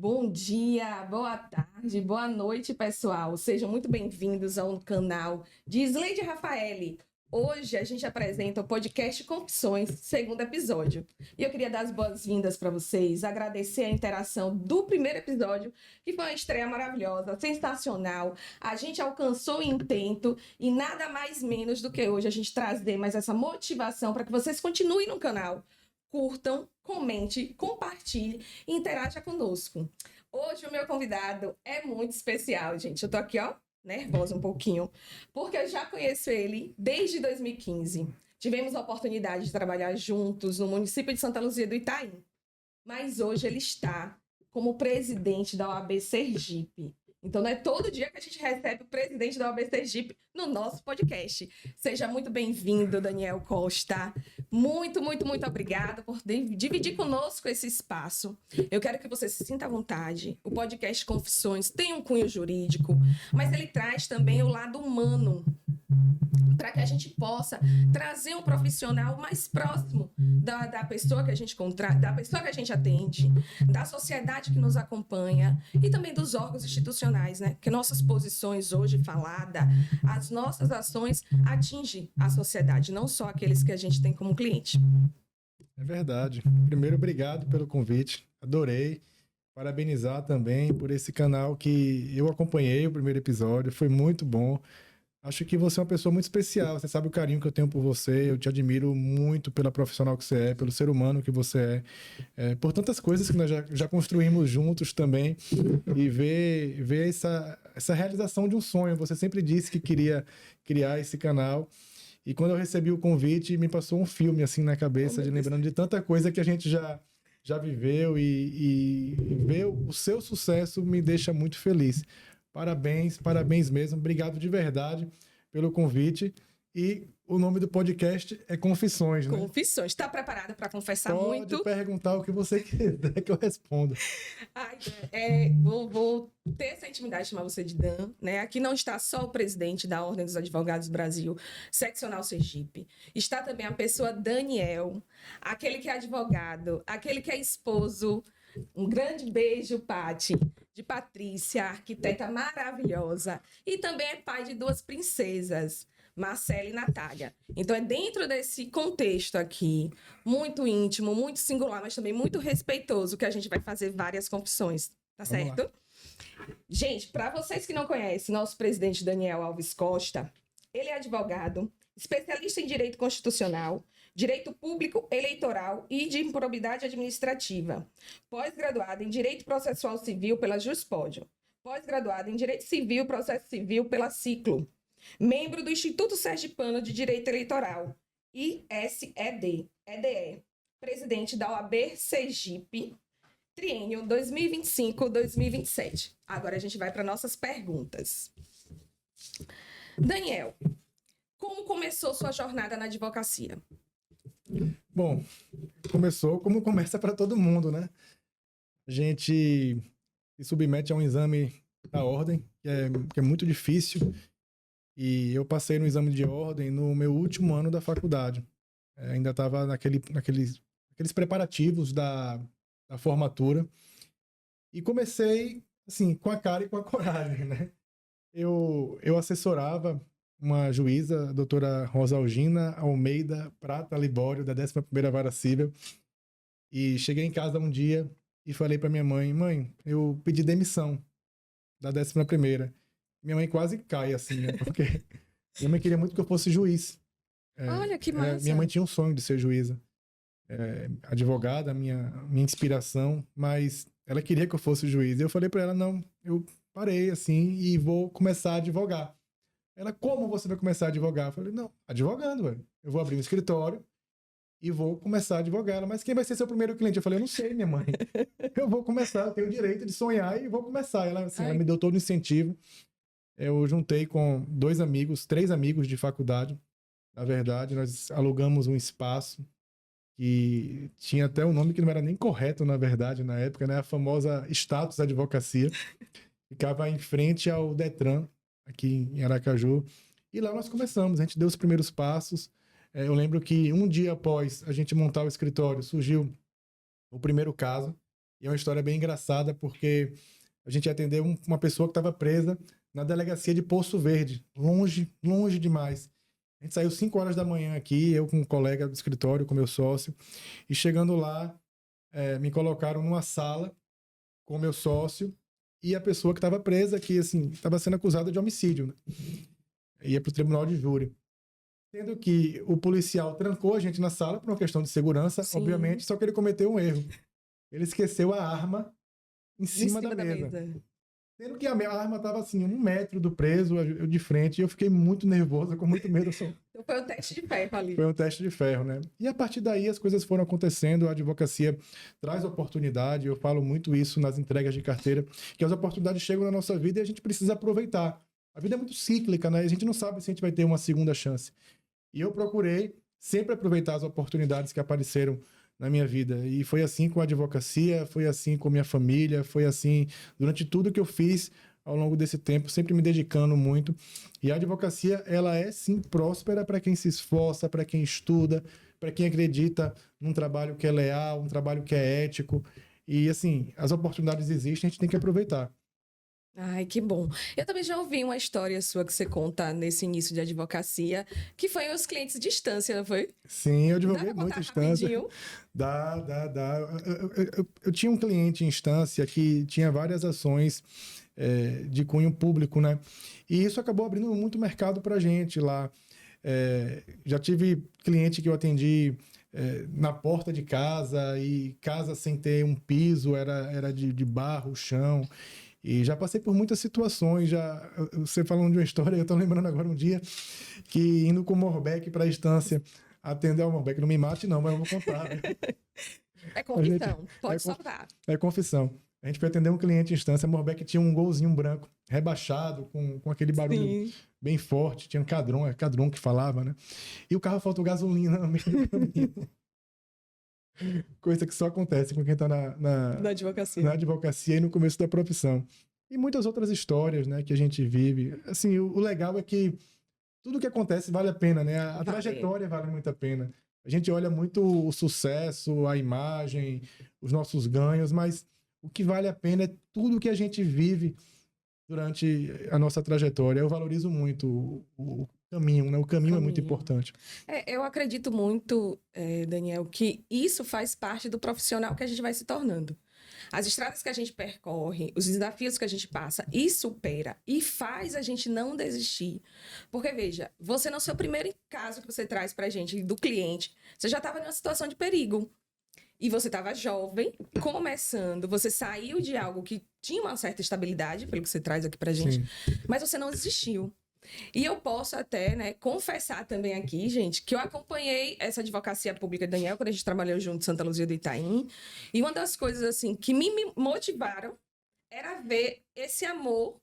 Bom dia, boa tarde, boa noite, pessoal. Sejam muito bem-vindos ao canal de Isleide Rafaeli. Hoje a gente apresenta o podcast Confissões, segundo episódio. E eu queria dar as boas-vindas para vocês, agradecer a interação do primeiro episódio, que foi uma estreia maravilhosa, sensacional. A gente alcançou o intento e nada mais menos do que hoje a gente trazer mais essa motivação para que vocês continuem no canal. Curtam, comente, compartilhe e interaja conosco. Hoje o meu convidado é muito especial, gente. Eu tô aqui, ó, nervosa um pouquinho, porque eu já conheço ele desde 2015. Tivemos a oportunidade de trabalhar juntos no município de Santa Luzia do Itaim. Mas hoje ele está como presidente da OAB Sergipe. Então, não é todo dia que a gente recebe o presidente da OAB Sergipe no nosso podcast. Seja muito bem-vindo, Daniel Costa. Muito, muito, muito obrigada por dividir conosco esse espaço. Eu quero que você se sinta à vontade. O podcast Confissões tem um cunho jurídico, mas ele traz também o lado humano, para que a gente possa trazer um profissional mais próximo da pessoa que a gente contrata, da pessoa que a gente atende, da sociedade que nos acompanha e também dos órgãos institucionais, né? Que nossas posições hoje faladas, as nossas ações atingem a sociedade, não só aqueles que a gente tem como cliente. É verdade. Primeiro, obrigado pelo convite. Adorei. Parabenizar também por esse canal que eu acompanhei o primeiro episódio. Foi muito bom. Acho que você é uma pessoa muito especial. Você sabe o carinho que eu tenho por você. Eu te admiro muito pela profissional que você é, pelo ser humano que você é, por tantas coisas que nós já construímos juntos também. E ver essa realização de um sonho. Você sempre disse que queria criar esse canal. E quando eu recebi o convite, me passou um filme assim na cabeça, lembrando de tanta coisa que a gente já viveu e ver o seu sucesso me deixa muito feliz. Parabéns, parabéns mesmo. Obrigado de verdade pelo convite. E o nome do podcast é Confissões, né? Confissões. Está preparada para confessar Pode muito? Pode perguntar o que você quiser que eu respondo. Ai, vou ter essa intimidade de chamar você de Dan, né? Aqui não está só o presidente da Ordem dos Advogados do Brasil, seccional Sergipe. Está também a pessoa Daniel, aquele que é advogado, aquele que é esposo. Um grande beijo, Pati, de Patrícia, arquiteta maravilhosa. E também é pai de duas princesas, Marcela e Natália. Então é dentro desse contexto aqui, muito íntimo, muito singular, mas também muito respeitoso, que a gente vai fazer várias confissões, tá certo? Gente, para vocês que não conhecem, nosso presidente Daniel Alves Costa, ele é advogado, especialista em direito constitucional, direito público eleitoral e de improbidade administrativa, pós-graduado em direito processual civil pela Juspódio, pós-graduado em direito civil e processo civil pela Ciclo, membro do Instituto Sergipano de Direito Eleitoral, ISED, EDE, presidente da OAB Sergipe, triênio 2025-2027. Agora a gente vai para nossas perguntas. Daniel, como começou sua jornada na advocacia? Bom, começou como começa para todo mundo, né? A gente se submete a um exame da ordem, que é muito difícil. E eu passei no exame de ordem no meu último ano da faculdade. Ainda estava naqueles preparativos da formatura. E comecei, assim, com a cara e com a coragem, né? Eu assessorava uma juíza, a doutora Rosalgina Almeida Prata Libório, da 11ª Vara Civil. E cheguei em casa um dia e falei para minha mãe, eu pedi demissão da 11ª. Minha mãe quase cai, assim, né? Porque minha mãe queria muito que eu fosse juiz. Olha, que massa! Minha mãe tinha um sonho de ser juíza. Advogada, minha inspiração, mas ela queria que eu fosse juiz. E eu falei para ela, não, eu parei, assim, e vou começar a advogar. Ela, como você vai começar a advogar? Eu falei, não, advogando, velho. Eu vou abrir um escritório e vou começar a advogar. Ela, mas quem vai ser seu primeiro cliente? Eu falei, eu não sei, minha mãe. Eu vou começar, eu tenho o direito de sonhar e vou começar. Ela, assim, ela me deu todo o incentivo. Eu juntei com 3 amigos de faculdade. Na verdade, nós alugamos um espaço que tinha até um nome que não era nem correto, na verdade, na época, né? A famosa Status Advocacia. Ficava em frente ao Detran, aqui em Aracaju. E lá nós começamos, a gente deu os primeiros passos. Eu lembro que um dia após a gente montar o escritório, surgiu o primeiro caso. E é uma história bem engraçada, porque a gente atendeu uma pessoa que estava presa na delegacia de Poço Verde, longe, longe demais. A gente saiu 5 horas da manhã aqui, eu com um colega do escritório, com meu sócio, e chegando lá, me colocaram numa sala com meu sócio e a pessoa que estava presa, que assim, estava sendo acusada de homicídio, né? Ia para o tribunal de júri. Sendo que o policial trancou a gente na sala por uma questão de segurança, Sim. obviamente, só que ele cometeu um erro. Ele esqueceu a arma em cima da mesa. Sendo que a arma estava assim, 1 metro do preso, eu de frente, e eu fiquei muito nervoso, com muito medo. Então foi um teste de ferro ali. Foi um teste de ferro, né? E a partir daí as coisas foram acontecendo, a advocacia traz oportunidade, eu falo muito isso nas entregas de carteira, que as oportunidades chegam na nossa vida e a gente precisa aproveitar. A vida é muito cíclica, né? A gente não sabe se a gente vai ter uma segunda chance. E eu procurei sempre aproveitar as oportunidades que apareceram na minha vida. E foi assim com a advocacia, foi assim com minha família, foi assim durante tudo que eu fiz ao longo desse tempo, sempre me dedicando muito. E a advocacia, ela é sim próspera para quem se esforça, para quem estuda, para quem acredita num trabalho que é leal, um trabalho que é ético. E assim, as oportunidades existem, a gente tem que aproveitar. Ai, que bom. Eu também já ouvi uma história sua que você conta nesse início de advocacia, que foi os clientes de distância, não foi? Sim, eu advoguei muito em instância. Rapidinho? Dá. Eu tinha um cliente em instância que tinha várias ações de cunho público, né? E isso acabou abrindo muito mercado para a gente lá. Já tive cliente que eu atendi na porta de casa, e casa sem ter um piso, era de barro, chão. E já passei por muitas situações. Você falando de uma história, eu estou lembrando agora um dia que indo com o Morbeck para a instância, atender ao Morbeck. Não me mate não, mas eu vou contar. Né? É confissão, pode soltar. É confissão. A gente foi atender um cliente em instância, a Morbeck tinha um golzinho branco, rebaixado, com aquele barulho Sim. bem forte, tinha um cadrão que falava, né? E o carro faltou gasolina no meio do caminho. Coisa que só acontece com quem está Na advocacia e no começo da profissão. E muitas outras histórias, né, que a gente vive. Assim, o legal é que tudo que acontece vale a pena, né? A trajetória vale muito a pena. A gente olha muito o sucesso, a imagem, os nossos ganhos, mas o que vale a pena é tudo que a gente vive durante a nossa trajetória. Eu valorizo muito o caminho, né? O caminho é muito importante. Eu acredito muito, Daniel, que isso faz parte do profissional que a gente vai se tornando. As estradas que a gente percorre, os desafios que a gente passa e supera e faz a gente não desistir. Porque, veja, você no seu primeiro caso que você traz pra gente, do cliente, você já estava numa situação de perigo. E você estava jovem, começando, você saiu de algo que tinha uma certa estabilidade, pelo que você traz aqui pra gente, mas você não desistiu. E eu posso até, né, confessar também aqui, gente, que eu acompanhei essa advocacia pública de Daniel quando a gente trabalhou junto em Santa Luzia do Itaim. E uma das coisas, assim, que me motivaram era ver esse amor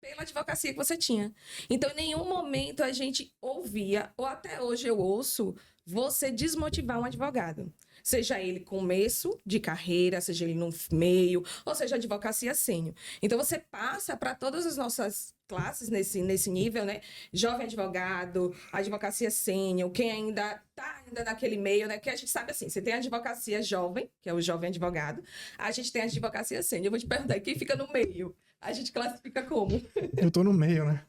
pela advocacia que você tinha. Então, em nenhum momento a gente ouvia, ou até hoje eu ouço, você desmotivar um advogado. Seja ele começo de carreira, seja ele no meio, ou seja, advocacia sênior. Então, você passa para todas as nossas classes nesse nível, né? Jovem advogado, advocacia sênior, quem ainda está ainda naquele meio, né? Que a gente sabe assim, você tem a advocacia jovem, que é o jovem advogado, a gente tem a advocacia sênior. Eu vou te perguntar, quem fica no meio? A gente classifica como? Eu tô no meio, né?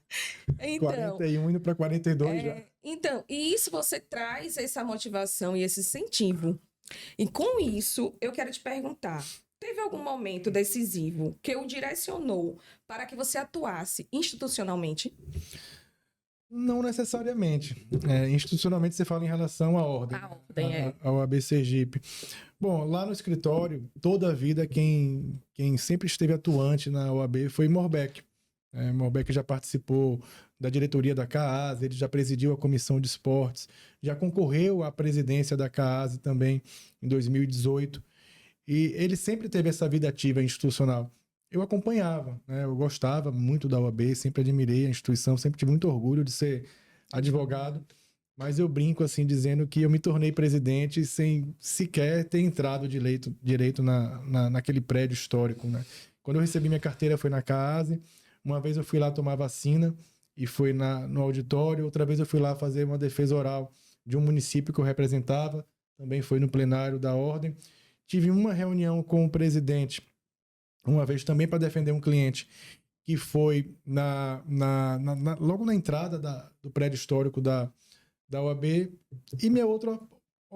Então, 41 indo para 42 já. Então, e isso você traz essa motivação e esse incentivo. E com isso, eu quero te perguntar, teve algum momento decisivo que o direcionou para que você atuasse institucionalmente? Não necessariamente. Institucionalmente, você fala em relação à ordem. A ordem, ao OAB Sergipe. Bom, lá no escritório, toda a vida, quem sempre esteve atuante na OAB foi Morbeck. Morbeck já participou da diretoria da CAASE, ele já presidiu a comissão de esportes, já concorreu à presidência da CAASE também em 2018. E ele sempre teve essa vida ativa institucional. Eu acompanhava, né? Eu gostava muito da OAB, sempre admirei a instituição, sempre tive muito orgulho de ser advogado, mas eu brinco assim, dizendo que eu me tornei presidente sem sequer ter entrado direito naquele prédio histórico, né? Quando eu recebi minha carteira foi na CAASE, uma vez eu fui lá tomar vacina e foi no auditório, outra vez eu fui lá fazer uma defesa oral de um município que eu representava, também foi no plenário da ordem. tive uma reunião com o presidente, uma vez também para defender um cliente, que foi logo na entrada do prédio histórico da OAB, e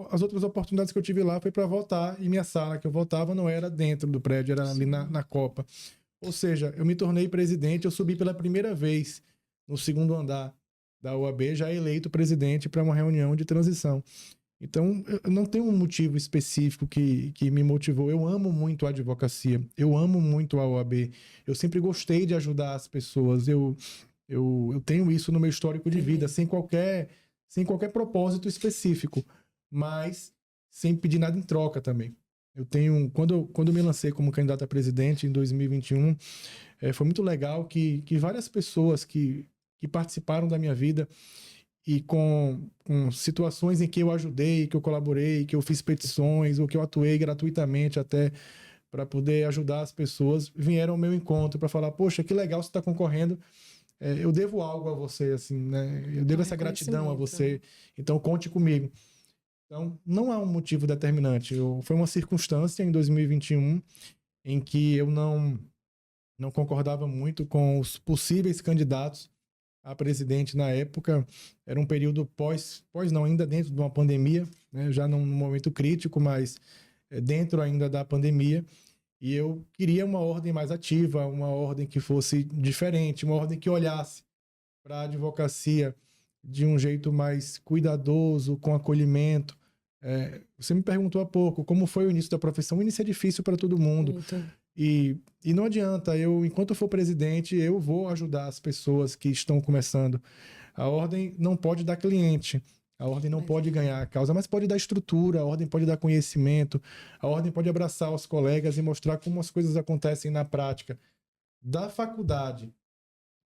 as outras oportunidades que eu tive lá foi para votar, e minha sala que eu votava não era dentro do prédio, era ali na Copa. Ou seja, eu me tornei presidente, eu subi pela primeira vez no segundo andar da OAB, já eleito presidente para uma reunião de transição. Então, eu não tenho um motivo específico que me motivou. Eu amo muito a advocacia, eu amo muito a OAB, eu sempre gostei de ajudar as pessoas, eu tenho isso no meu histórico de vida, sem qualquer propósito específico, mas sem pedir nada em troca também. Eu tenho, quando eu me lancei como candidato a presidente em 2021, foi muito legal que várias pessoas que participaram da minha vida e com situações em que eu ajudei, que eu colaborei, que eu fiz petições ou que eu atuei gratuitamente até para poder ajudar as pessoas, vieram ao meu encontro para falar, poxa, que legal você está concorrendo, eu devo algo a você, assim, né? Eu devo essa gratidão a você, então conte comigo. Então, não há um motivo determinante. Foi uma circunstância em 2021 em que eu não concordava muito com os possíveis candidatos a presidente na época. Era um período ainda dentro de uma pandemia, né? Já num momento crítico, mas dentro ainda da pandemia. E eu queria uma ordem mais ativa, uma ordem que fosse diferente, uma ordem que olhasse para a advocacia de um jeito mais cuidadoso, com acolhimento. Você me perguntou há pouco como foi o início da profissão. O início é difícil para todo mundo. Muito. E não adianta, enquanto eu for presidente, eu vou ajudar as pessoas que estão começando. A ordem não pode dar cliente, a ordem não pode ganhar a causa, mas pode dar estrutura, a ordem pode dar conhecimento, a ordem pode abraçar os colegas e mostrar como as coisas acontecem na prática. Da faculdade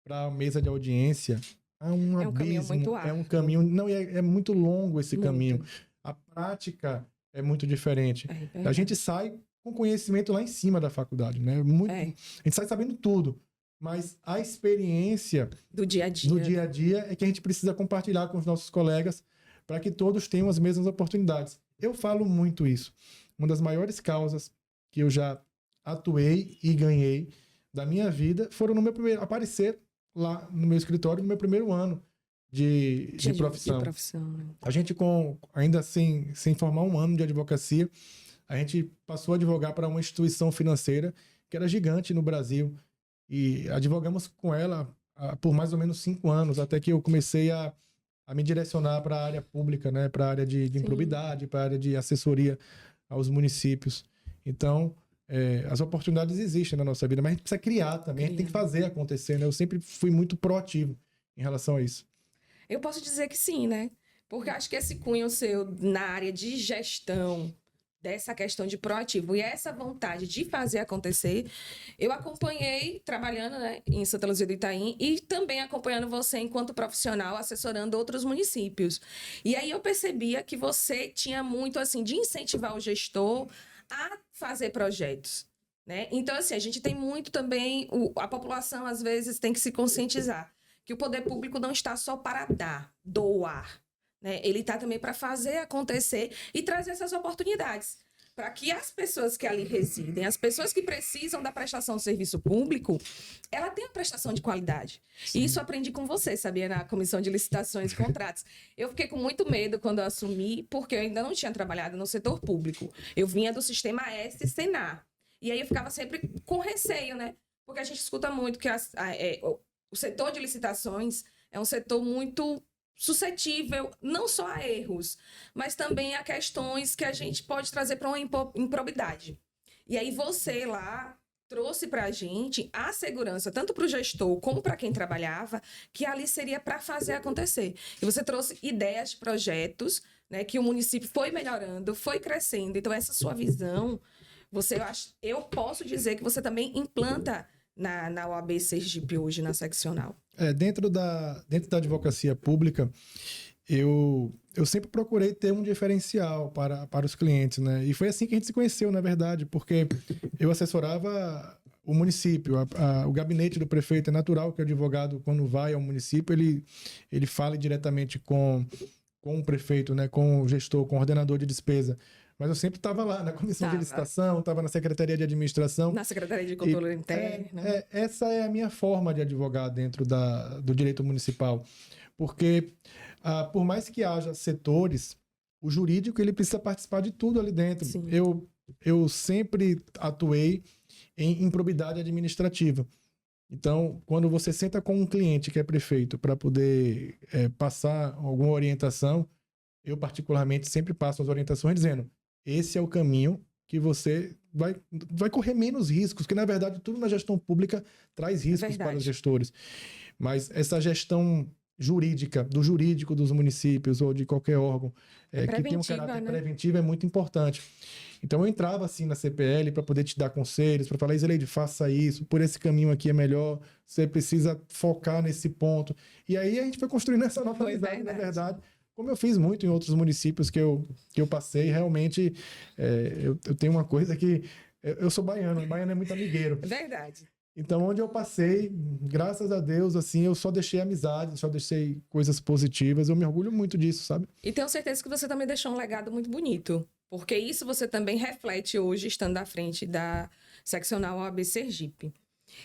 para a mesa de audiência, há um abismo, caminho muito árduo. É um caminho, não, é muito longo esse caminho. A prática é muito diferente. A gente sai com conhecimento lá em cima da faculdade, né? A gente sai sabendo tudo, mas a experiência do dia a dia é que a gente precisa compartilhar com os nossos colegas para que todos tenham as mesmas oportunidades. Eu falo muito isso. Uma das maiores causas que eu já atuei e ganhei da minha vida foram aparecer lá no meu escritório no meu primeiro ano de profissão. A gente, ainda sem formar um ano de advocacia, a gente passou a advogar para uma instituição financeira que era gigante no Brasil. E advogamos com ela por mais ou menos 5 anos, até que eu comecei a me direcionar para a área pública, né? Para a área de improbidade, para a área de assessoria aos municípios. Então, as oportunidades existem na nossa vida, mas a gente precisa criar também, a gente tem que fazer acontecer, né? Eu sempre fui muito proativo em relação a isso. Eu posso dizer que sim, né? Porque acho que esse cunho seu na área de gestão, dessa questão de proativo e essa vontade de fazer acontecer, eu acompanhei trabalhando, né, em Santa Luzia do Itaim e também acompanhando você enquanto profissional, assessorando outros municípios. E aí eu percebia que você tinha muito, assim, de incentivar o gestor a fazer projetos, né? Então, assim, a gente tem muito também, a população às vezes tem que se conscientizar que o poder público não está só para doar, né? Ele está também para fazer acontecer e trazer essas oportunidades para que as pessoas que ali residem, as pessoas que precisam da prestação de serviço público, ela tenha prestação de qualidade. Sim. E isso eu aprendi com você, sabia? Na Comissão de Licitações e Contratos. Eu fiquei com muito medo quando eu assumi, porque eu ainda não tinha trabalhado no setor público. Eu vinha do sistema S-Senar. E aí eu ficava sempre com receio, né? Porque a gente escuta muito que o setor de licitações é um setor muito suscetível não só a erros, mas também a questões que a gente pode trazer para uma improbidade. E aí você lá trouxe para a gente a segurança, tanto para o gestor como para quem trabalhava, que ali seria para fazer acontecer. E você trouxe ideias de projetos, né, que o município foi melhorando, foi crescendo. Então, essa sua visão, eu posso dizer que você também implanta na OAB Sergipe hoje, na seccional. Dentro da advocacia pública, eu sempre procurei ter um diferencial para os clientes, né? E foi assim que a gente se conheceu, na verdade, porque eu assessorava o município, o gabinete do prefeito. É natural que o advogado, quando vai ao município, ele fale diretamente com o prefeito, né? Com o gestor, com o ordenador de despesa. Mas eu sempre estava lá na comissão de Tava. licitação, estava na Secretaria de Administração. Na Secretaria de Controle Interno. Essa é a minha forma de advogar dentro do direito municipal. Porque, por mais que haja setores, o jurídico ele precisa participar de tudo ali dentro. Sim. Eu sempre atuei em improbidade administrativa. Então, quando você senta com um cliente que é prefeito para poder passar alguma orientação, eu particularmente sempre passo as orientações dizendo: esse é o caminho que você vai correr menos riscos, porque na verdade tudo na gestão pública traz riscos para os gestores. Mas essa gestão jurídica, do jurídico dos municípios ou de qualquer órgão que tem um caráter preventivo é muito importante. Então eu entrava assim na CPL para poder te dar conselhos, para falar: Isleide, faça isso, por esse caminho aqui é melhor, você precisa focar nesse ponto. E aí a gente foi construindo essa nova amizade, na verdade, como eu fiz muito em outros municípios que eu passei. Realmente, eu tenho uma coisa que eu sou baiano é muito amigueiro. Verdade. Então, onde eu passei, graças a Deus, assim, eu só deixei amizade, só deixei coisas positivas. Eu me orgulho muito disso, sabe? E tenho certeza que você também deixou um legado muito bonito. Porque isso você também reflete hoje, estando à frente da seccional OAB Sergipe.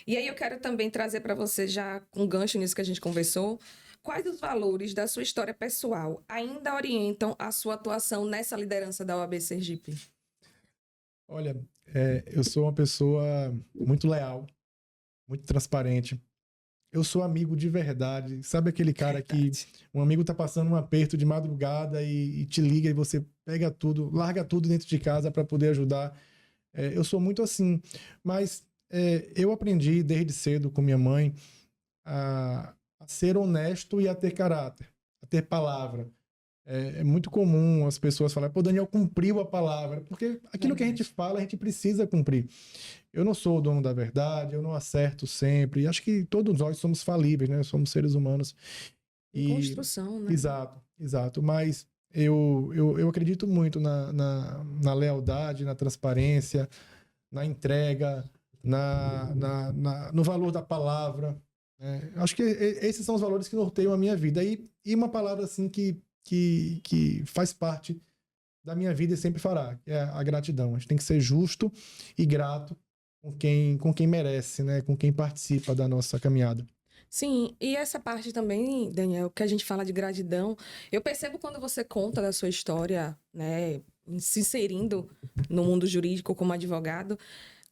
E aí eu quero também trazer para você, já com gancho nisso que a gente conversou, quais os valores da sua história pessoal ainda orientam a sua atuação nessa liderança da OAB Sergipe? Olha, eu sou uma pessoa muito leal, muito transparente. Eu sou amigo de verdade. Sabe aquele cara que um amigo tá passando um aperto de madrugada e te liga e você pega tudo, larga tudo dentro de casa para poder ajudar? Eu sou muito assim. Mas eu aprendi desde cedo com minha mãe a ser honesto e a ter caráter, a ter palavra. É muito comum as pessoas falarem: pô, Daniel cumpriu a palavra, porque aquilo que a gente fala, a gente precisa cumprir. Eu não sou o dono da verdade, eu não acerto sempre. Acho que todos nós somos falíveis, né? Somos seres humanos. Construção, né? Exato. Mas eu acredito muito na lealdade, na transparência, na entrega, no valor da palavra. Acho que esses são os valores que norteiam a minha vida. E uma palavra assim que faz parte da minha vida e sempre fará, que é a gratidão. A gente tem que ser justo e grato com quem merece, né? Com quem participa da nossa caminhada. Sim, e essa parte também, Daniel, que a gente fala de gratidão, eu percebo quando você conta da sua história, né, se inserindo no mundo jurídico como advogado,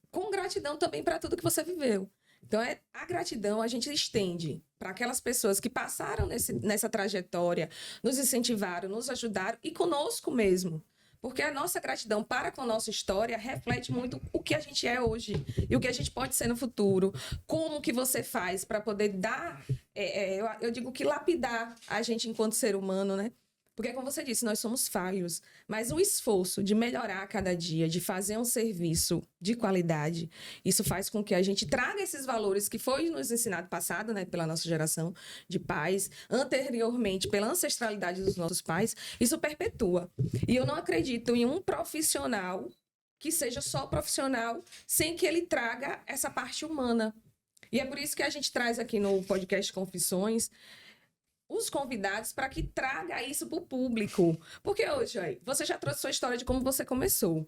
com gratidão também para tudo que você viveu. Então, a gratidão a gente estende para aquelas pessoas que passaram nessa trajetória, nos incentivaram, nos ajudaram e conosco mesmo. Porque a nossa gratidão para com a nossa história reflete muito o que a gente é hoje e o que a gente pode ser no futuro. Como que você faz para poder dar, eu digo que lapidar a gente enquanto ser humano, né? Porque, como você disse, nós somos falhos, mas o esforço de melhorar a cada dia, de fazer um serviço de qualidade, isso faz com que a gente traga esses valores que foi nos ensinado passado, né, pela nossa geração de pais, anteriormente pela ancestralidade dos nossos pais, isso perpetua. E eu não acredito em um profissional que seja só profissional sem que ele traga essa parte humana. E é por isso que a gente traz aqui no podcast Confissões os convidados para que traga isso para o público. Porque hoje, você já trouxe sua história de como você começou.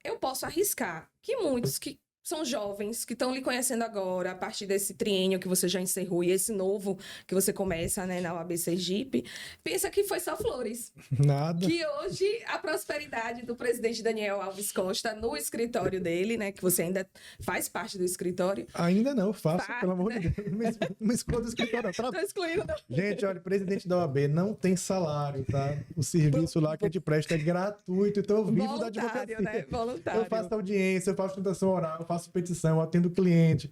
Eu posso arriscar que muitos que são jovens, que estão lhe conhecendo agora, a partir desse triênio que você já encerrou e esse novo que você começa, né, na OAB Sergipe, pensa que foi só flores. Nada. Que hoje a prosperidade do presidente Daniel Alves Costa no escritório dele, né, que você ainda faz parte do escritório. Ainda não, faço, pelo amor de Deus. Não me exclua do escritório. Tô excluindo. Gente, olha, o presidente da OAB não tem salário, tá? O serviço lá que a gente presta é gratuito, então eu vivo da advocacia. Né? Voluntário. Eu faço audiência, eu faço tentação oral, eu faço petição, eu atendo cliente.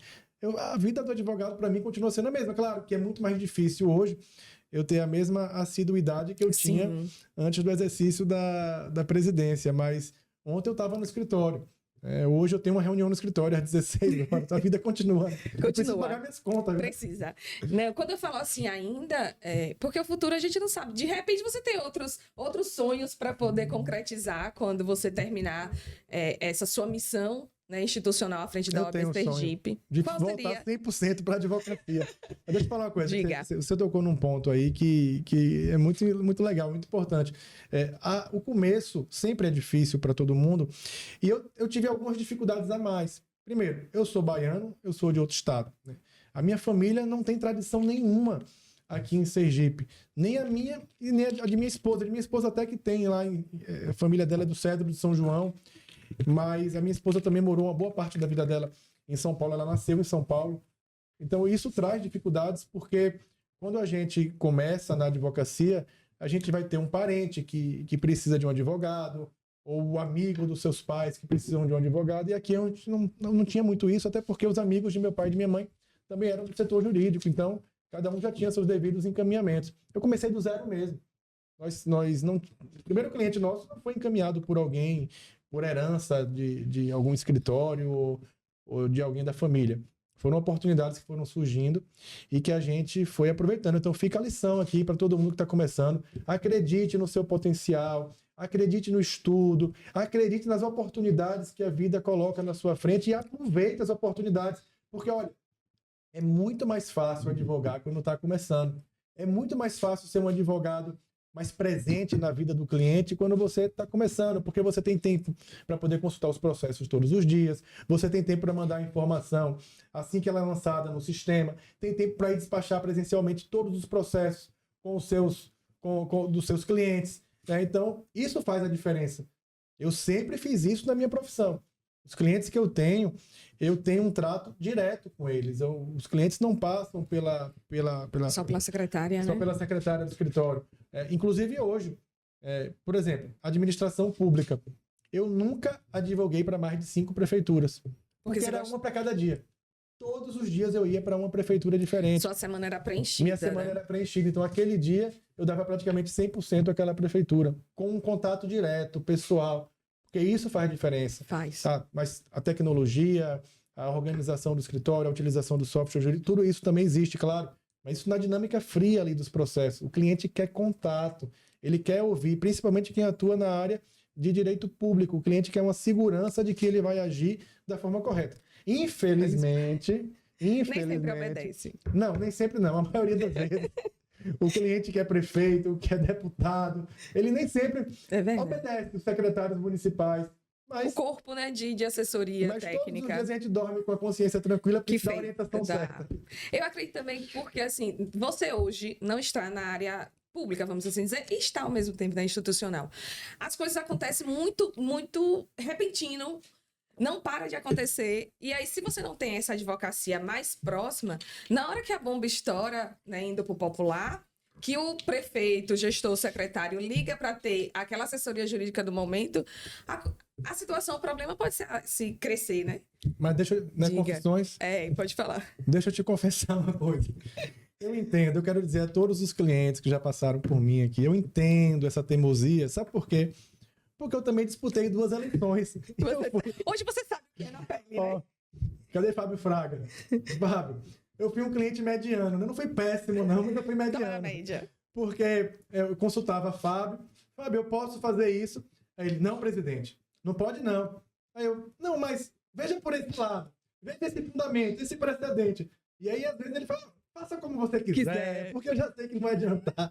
A vida do advogado, para mim, continua sendo a mesma. Claro que é muito mais difícil hoje eu ter a mesma assiduidade que eu tinha antes do exercício da presidência, mas ontem eu estava no escritório. Hoje eu tenho uma reunião no escritório às 16 horas. A vida continua. Eu preciso pagar minhas contas. Precisa. Né? Quando eu falo assim ainda, porque o futuro a gente não sabe. De repente você tem outros sonhos para poder concretizar quando você terminar essa sua missão né, institucional à frente da OAB Sergipe. De Qual voltar seria? 100% para a advocacia. Mas deixa eu falar uma coisa. Diga. Você tocou num ponto aí que é muito, muito legal, muito importante. O começo sempre é difícil para todo mundo. E eu tive algumas dificuldades a mais. Primeiro, eu sou baiano, eu sou de outro estado, né? A minha família não tem tradição nenhuma aqui em Sergipe. Nem a minha e nem a de minha esposa. A minha esposa até que tem lá, a família dela é do Cedro de São João. Mas a minha esposa também morou uma boa parte da vida dela em São Paulo. Ela nasceu em São Paulo. Então isso traz dificuldades porque quando a gente começa na advocacia, a gente vai ter um parente que precisa de um advogado, ou o amigo dos seus pais que precisam de um advogado. E aqui a gente não tinha muito isso, até porque os amigos de meu pai e de minha mãe também eram do setor jurídico. Então, cada um já tinha seus devidos encaminhamentos. Eu comecei do zero mesmo. Nós não... O primeiro cliente nosso não foi encaminhado por alguém, por herança de algum escritório ou de alguém da família. Foram oportunidades que foram surgindo e que a gente foi aproveitando. Então fica a lição aqui para todo mundo que está começando. Acredite no seu potencial, acredite no estudo, acredite nas oportunidades que a vida coloca na sua frente e aproveite as oportunidades. Porque, olha, é muito mais fácil advogar quando está começando. É muito mais fácil ser um advogado mais presente na vida do cliente quando você está começando, porque você tem tempo para poder consultar os processos todos os dias, você tem tempo para mandar a informação assim que ela é lançada no sistema, tem tempo para ir despachar presencialmente todos os processos dos seus clientes, né? Então, isso faz a diferença. Eu sempre fiz isso na minha profissão. Os clientes que eu tenho um trato direto com eles. Os clientes não passam Só pela secretária, só né? pela secretária do escritório. Inclusive hoje, por exemplo, administração pública. Eu nunca advoguei para mais de 5 prefeituras. Porque era uma para cada dia. Todos os dias eu ia para uma prefeitura diferente. Sua semana era preenchida. Minha semana era preenchida. Então, aquele dia, eu dava praticamente 100% àquela prefeitura. Com um contato direto, pessoal. Porque isso faz diferença. Faz. Tá? Mas a tecnologia, a organização do escritório, a utilização do software jurídico, tudo isso também existe, claro. Mas isso na dinâmica fria ali dos processos. O cliente quer contato, ele quer ouvir, principalmente quem atua na área de direito público. O cliente quer uma segurança de que ele vai agir da forma correta. Infelizmente... Nem sempre obedece. Não, nem sempre não. A maioria das vezes... O cliente que é prefeito, que é deputado, ele nem sempre obedece os secretários municipais. Mas, o corpo, né, de assessoria técnica. Todos os dias a gente dorme com a consciência tranquila porque dá a orientação certa. Eu acredito também porque, assim, você hoje não está na área pública, vamos assim dizer, e está ao mesmo tempo na institucional. As coisas acontecem muito, muito repentino, não para de acontecer. E aí, se você não tem essa advocacia mais próxima, na hora que a bomba estoura, né, indo para o popular, que o prefeito, o gestor, o secretário liga para ter aquela assessoria jurídica do momento, a situação, o problema pode se crescer, né? Mas deixa, né, confissões... pode falar. Deixa eu te confessar uma coisa. Eu entendo, eu quero dizer a todos os clientes que já passaram por mim aqui, eu entendo essa teimosia, sabe por quê? Porque eu também disputei 2 eleições. Hoje você sabe o que é na pele, né? Cadê Fábio Fraga? Fábio, eu fui um cliente mediano. Eu não fui péssimo, não, mas eu fui mediano. Então é a média. Porque eu consultava Fábio. Fábio, eu posso fazer isso? Aí ele, não, presidente, não pode não. Aí eu, não, mas veja por esse lado. Veja esse fundamento, esse precedente. E aí, às vezes, ele fala, faça como você quiser. Porque eu já sei que não vai adiantar.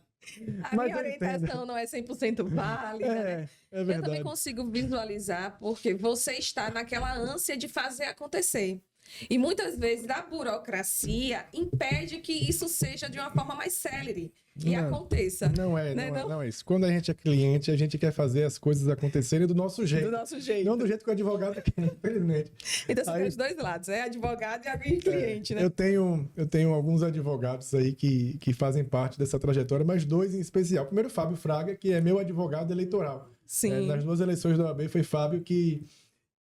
A minha orientação não é 100% válida, né? É verdade. Eu também consigo visualizar porque você está naquela ânsia de fazer acontecer. E muitas vezes a burocracia impede que isso seja de uma forma mais célere e aconteça. Não é isso. Quando a gente é cliente, a gente quer fazer as coisas acontecerem do nosso jeito. Do nosso jeito. Não do jeito que o advogado quer, infelizmente. Então você tem os dois lados, né? Advogado e cliente, né? Eu tenho alguns advogados aí que fazem parte dessa trajetória, mas 2 em especial. Primeiro, Fábio Fraga, que é meu advogado eleitoral. Sim. Nas 2 eleições da OAB foi Fábio que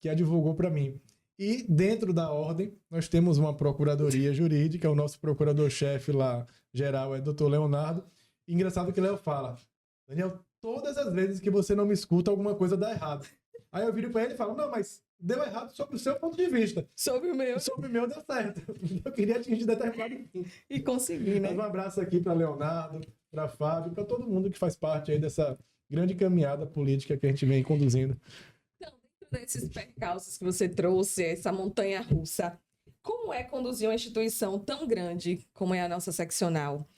advogou para mim. E dentro da ordem, nós temos uma procuradoria jurídica, o nosso procurador-chefe lá, geral, é Dr. Leonardo. E engraçado que Léo fala, Daniel, todas as vezes que você não me escuta, alguma coisa dá errado. Aí eu viro para ele e falo, não, mas deu errado sobre o seu ponto de vista. Sobre o meu. Sobre o meu deu certo. Eu queria atingir determinado fim. E consegui, né? Mas um abraço aqui para Leonardo, para Fábio, para todo mundo que faz parte aí dessa grande caminhada política que a gente vem conduzindo. Então, desses percalços que você trouxe, essa montanha-russa, como é conduzir uma instituição tão grande como é a nossa seccional?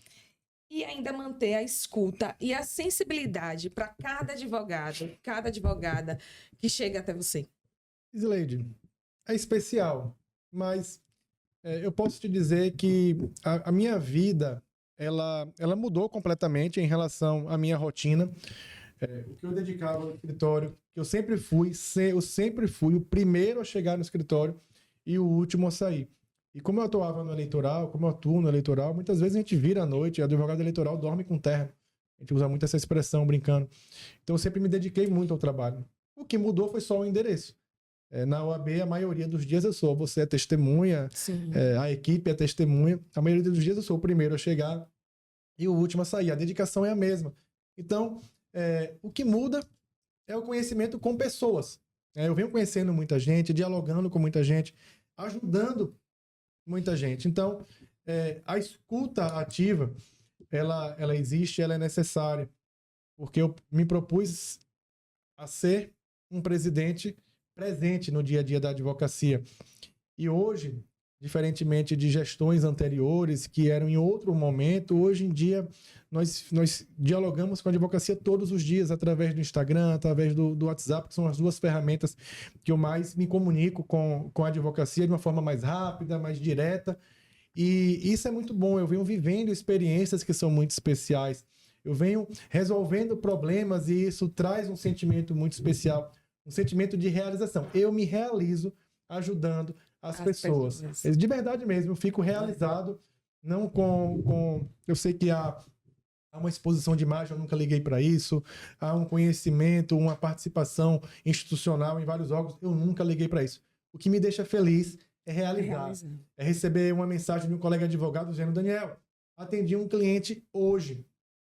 E ainda manter a escuta e a sensibilidade para cada advogado, cada advogada que chega até você. Isleide, é especial, mas eu posso te dizer que a minha vida, ela mudou completamente em relação à minha rotina. O que eu dedicava ao escritório, que eu sempre fui o primeiro a chegar no escritório e o último a sair. E como eu atuava no eleitoral, como eu atuo no eleitoral, muitas vezes a gente vira à noite e o advogado eleitoral dorme com terra. A gente usa muito essa expressão brincando. Então eu sempre me dediquei muito ao trabalho. O que mudou foi só o endereço. Na OAB, a maioria dos dias você é testemunha, a equipe é testemunha. A maioria dos dias eu sou o primeiro a chegar e o último a sair. A dedicação é a mesma. Então, o que muda é o conhecimento com pessoas. Eu venho conhecendo muita gente, dialogando com muita gente, ajudando muita gente. Então, a escuta ativa, ela existe, ela é necessária, porque eu me propus a ser um presidente presente no dia a dia da advocacia. E hoje, diferentemente de gestões anteriores, que eram em outro momento, hoje em dia nós dialogamos com a advocacia todos os dias, através do Instagram, através do WhatsApp, que são as duas ferramentas que eu mais me comunico com a advocacia de uma forma mais rápida, mais direta. E isso é muito bom. Eu venho vivendo experiências que são muito especiais. Eu venho resolvendo problemas e isso traz um sentimento muito especial, um sentimento de realização. Eu me realizo ajudando as pessoas. De verdade mesmo, eu fico realizado, não com... Eu sei que há uma exposição de imagem, eu nunca liguei para isso, há um conhecimento, uma participação institucional em vários órgãos, eu nunca liguei para isso. O que me deixa feliz é realizar. É receber uma mensagem de um colega advogado dizendo: Daniel, atendi um cliente hoje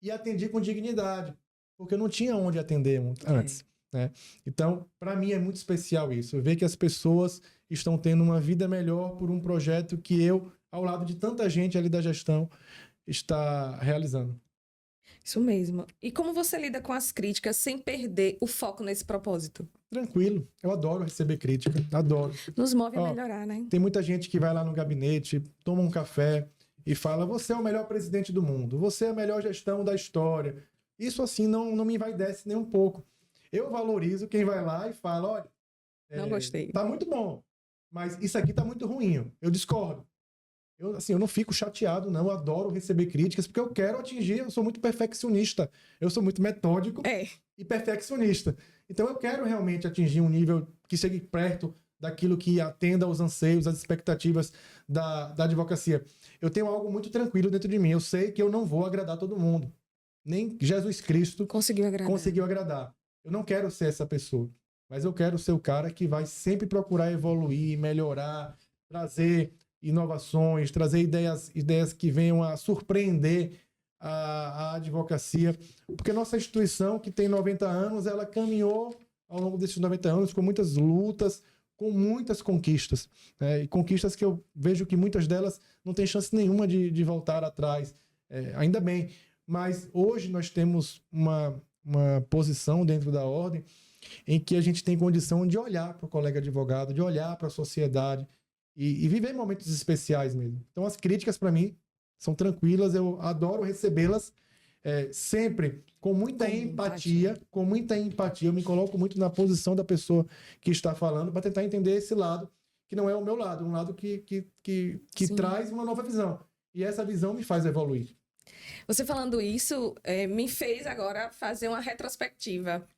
e atendi com dignidade, porque eu não tinha onde atender antes. Né? Então, para mim é muito especial isso. Eu ver que as pessoas estão tendo uma vida melhor por um projeto que eu, ao lado de tanta gente ali da gestão, está realizando. Isso mesmo. E como você lida com as críticas sem perder o foco nesse propósito? Tranquilo. Eu adoro receber crítica. Adoro. Nos move a melhorar, né? Tem muita gente que vai lá no gabinete, toma um café e fala: você é o melhor presidente do mundo, você é a melhor gestão da história. Isso assim não me envaidece nem um pouco. Eu valorizo quem vai lá e fala: olha, não gostei. Tá muito bom, mas isso aqui tá muito ruim. Eu discordo. Eu não fico chateado, não. Eu adoro receber críticas, porque eu quero atingir. Eu sou muito perfeccionista. Eu sou muito metódico e perfeccionista. Então, eu quero realmente atingir um nível que chegue perto daquilo que atenda aos anseios, às expectativas da advocacia. Eu tenho algo muito tranquilo dentro de mim. Eu sei que eu não vou agradar todo mundo. Nem Jesus Cristo conseguiu agradar. Eu não quero ser essa pessoa, mas eu quero ser o cara que vai sempre procurar evoluir, melhorar, trazer inovações, trazer ideias que venham a surpreender a advocacia, porque nossa instituição, que tem 90 anos, ela caminhou ao longo desses 90 anos com muitas lutas, com muitas conquistas, né? E conquistas que eu vejo que muitas delas não têm chance nenhuma de voltar atrás, ainda bem, mas hoje nós temos uma posição dentro da ordem em que a gente tem condição de olhar para o colega advogado, de olhar para a sociedade e viver momentos especiais mesmo. Então as críticas para mim são tranquilas, eu adoro recebê-las sempre com muita empatia, eu me coloco muito na posição da pessoa que está falando para tentar entender esse lado que não é o meu lado, um lado que traz uma nova visão. E essa visão me faz evoluir. Você falando isso me fez agora fazer uma retrospectiva.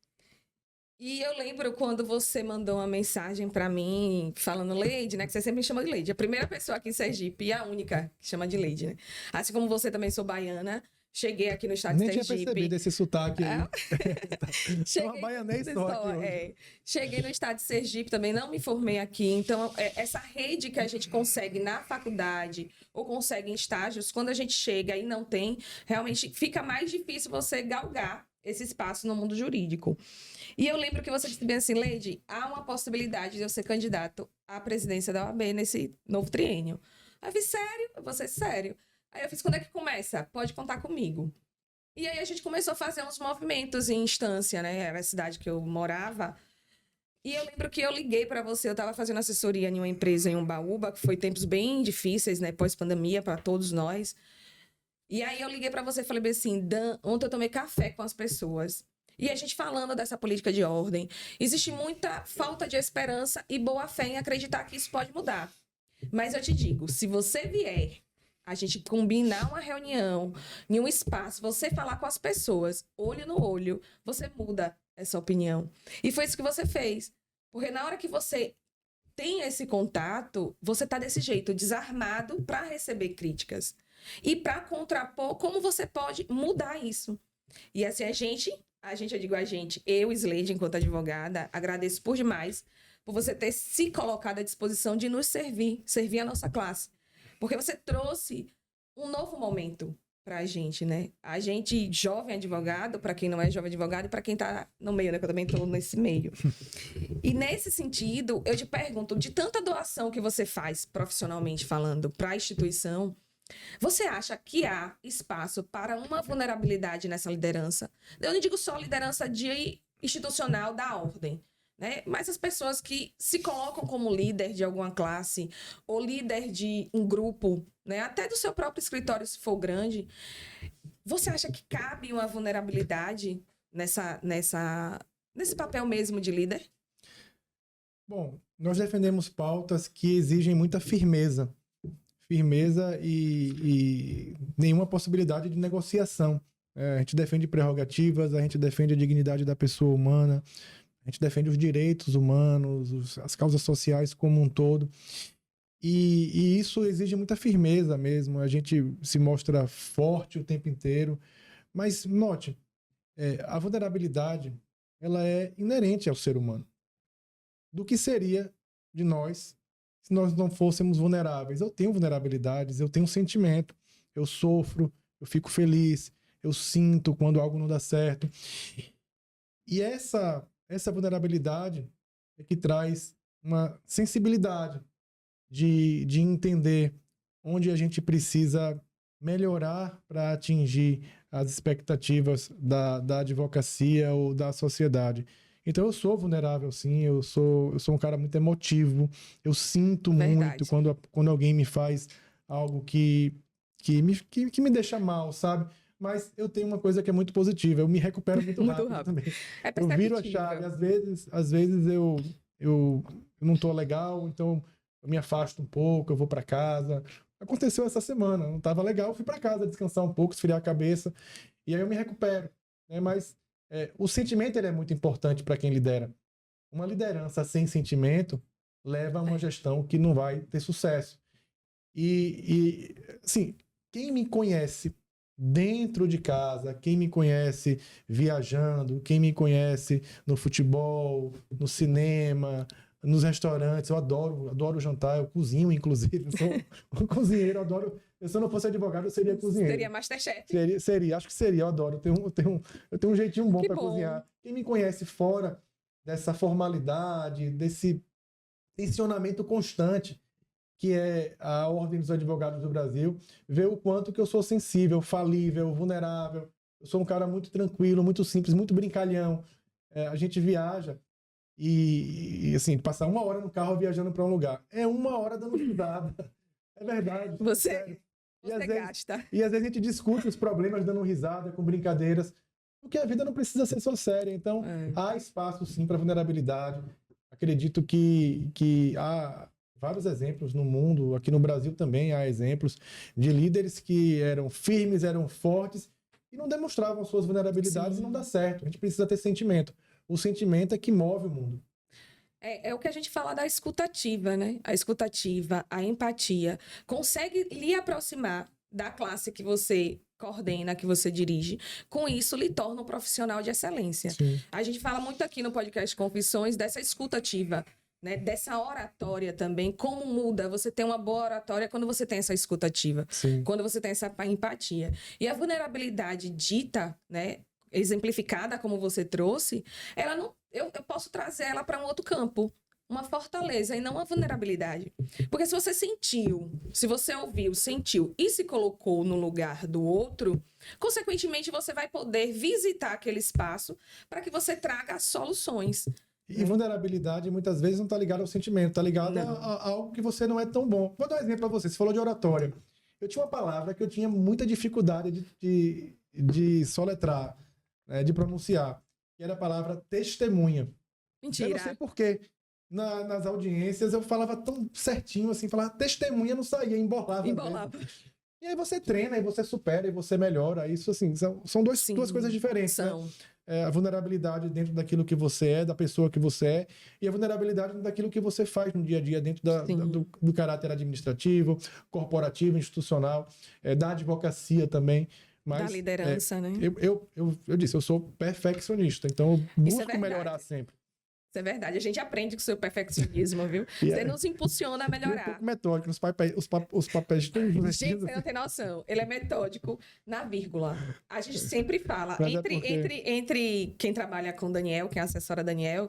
E eu lembro quando você mandou uma mensagem para mim falando Leide, né? Que você sempre me chama de Leide. A primeira pessoa aqui em Sergipe e a única que chama de Leide, né? Assim como você também sou baiana. Cheguei aqui no estado de Sergipe. Nem tinha percebido esse sotaque aí. Cheguei, baianês só aqui hoje. Cheguei no estado de Sergipe também, não me formei aqui. Então, essa rede que a gente consegue na faculdade ou consegue em estágios, quando a gente chega e não tem, realmente fica mais difícil você galgar esse espaço no mundo jurídico. E eu lembro que você disse bem assim, Leide, há uma possibilidade de eu ser candidato à presidência da OAB nesse novo triênio. Aí eu fiz, sério? Você, sério? Aí eu fiz, quando é que começa? Pode contar comigo. E aí a gente começou a fazer uns movimentos em instância, né? Era a cidade que eu morava. E eu lembro que eu liguei para você, eu estava fazendo assessoria em uma empresa em Umbaúba, que foi tempos bem difíceis, né, pós-pandemia para todos nós. E aí eu liguei para você e falei bem assim, Dan, ontem eu tomei café com as pessoas. E a gente falando dessa política de ordem, existe muita falta de esperança e boa fé em acreditar que isso pode mudar. Mas eu te digo, se você vier, a gente combinar uma reunião em um espaço, você falar com as pessoas, olho no olho, você muda essa opinião. E foi isso que você fez. Porque na hora que você tem esse contato, você tá desse jeito, desarmado para receber críticas. E para contrapor, como você pode mudar isso. E assim, eu digo a gente, eu, Sleide, enquanto advogada, agradeço por demais por você ter se colocado à disposição de nos servir a nossa classe. Porque você trouxe um novo momento para a gente, né? A gente, jovem advogado, para quem não é jovem advogado e para quem está no meio, né? Que eu também estou nesse meio. E nesse sentido, eu te pergunto, de tanta doação que você faz, profissionalmente falando, para a instituição, você acha que há espaço para uma vulnerabilidade nessa liderança? Eu não digo só liderança institucional da ordem, né? Mas as pessoas que se colocam como líder de alguma classe ou líder de um grupo, né? Até do seu próprio escritório, se for grande. Você acha que cabe uma vulnerabilidade nesse papel mesmo de líder? Bom, nós defendemos pautas que exigem muita firmeza e nenhuma possibilidade de negociação. A gente defende prerrogativas, a gente defende a dignidade da pessoa humana, a gente defende os direitos humanos, as causas sociais como um todo. E isso exige muita firmeza mesmo. A gente se mostra forte o tempo inteiro. Mas note, a vulnerabilidade ela é inerente ao ser humano. Do que seria de nós se nós não fôssemos vulneráveis? Eu tenho vulnerabilidades, eu tenho sentimento, eu sofro, eu fico feliz, eu sinto quando algo não dá certo. E essa vulnerabilidade é que traz uma sensibilidade de entender onde a gente precisa melhorar para atingir as expectativas da advocacia ou da sociedade. Então eu sou vulnerável, sim, eu sou um cara muito emotivo, eu sinto muito quando alguém me faz algo que me deixa mal, sabe? Mas eu tenho uma coisa que é muito positiva, eu me recupero muito rápido também. Eu viro a chave, às vezes eu não tô legal, então eu me afasto um pouco, eu vou para casa. Aconteceu essa semana, não estava legal, fui para casa descansar um pouco, esfriar a cabeça, e aí eu me recupero, né? Mas o sentimento ele é muito importante para quem lidera. Uma liderança sem sentimento leva a uma gestão que não vai ter sucesso. E assim, quem me conhece dentro de casa, quem me conhece viajando, quem me conhece no futebol, no cinema, nos restaurantes, eu adoro jantar, eu cozinho, inclusive, eu sou um cozinheiro, eu adoro. Se eu não fosse advogado, eu seria cozinheiro. Seria Masterchef. Seria, acho que seria, eu adoro. Eu tenho um jeitinho bom para cozinhar. Quem me conhece fora dessa formalidade, desse tensionamento constante que é a Ordem dos Advogados do Brasil, vê o quanto que eu sou sensível, falível, vulnerável. Eu sou um cara muito tranquilo, muito simples, muito brincalhão. A gente viaja e assim, passar 1 hora no carro viajando para um lugar. É 1 hora dando risada. É verdade. Você gasta. E às vezes a gente discute os problemas dando risada, com brincadeiras, porque a vida não precisa ser só séria. Então, há espaço sim para vulnerabilidade. Acredito que há vários exemplos no mundo, aqui no Brasil também há exemplos de líderes que eram firmes, eram fortes e não demonstravam suas vulnerabilidades. Sim. E não dá certo. A gente precisa ter sentimento. O sentimento é que move o mundo. É o que a gente fala da escutativa, né? A escutativa, a empatia, consegue lhe aproximar da classe que você coordena, que você dirige. Com isso, lhe torna um profissional de excelência. Sim. A gente fala muito aqui no podcast Confissões dessa escutativa, né? Dessa oratória também. Como muda? Você tem uma boa oratória quando você tem essa escutativa. Sim. Quando você tem essa empatia. E a vulnerabilidade dita, né? Exemplificada como você trouxe, ela não, eu posso trazer ela para um outro campo, uma fortaleza e não uma vulnerabilidade. Porque se você sentiu, se você ouviu, sentiu e se colocou no lugar do outro, consequentemente você vai poder visitar aquele espaço para que você traga soluções. E vulnerabilidade muitas vezes não está ligada ao sentimento, está ligada a algo que você não é tão bom. Vou dar um exemplo para você. Você falou de oratória. Eu tinha uma palavra que eu tinha muita dificuldade de soletrar, né, de pronunciar, que era a palavra testemunha. Mentira. Eu não sei por quê. Nas audiências eu falava tão certinho assim, falava testemunha, não saía, embolava. E aí você treina, e você supera, e você melhora. Isso, assim, são duas coisas diferentes, né? A vulnerabilidade dentro daquilo que você é, da pessoa que você é, e a vulnerabilidade daquilo que você faz no dia a dia, dentro do caráter administrativo, corporativo, institucional, da advocacia também. Mas, da liderança, né? Eu disse, eu sou perfeccionista, então eu busco melhorar sempre. Isso é verdade. A gente aprende com o seu perfeccionismo, viu? Você nos impulsiona a melhorar. Um pouco metódico, os papéis estão Gente, você não tem noção. Ele é metódico na vírgula. A gente sempre fala, entre quem trabalha com o Daniel, quem é a assessora Daniel,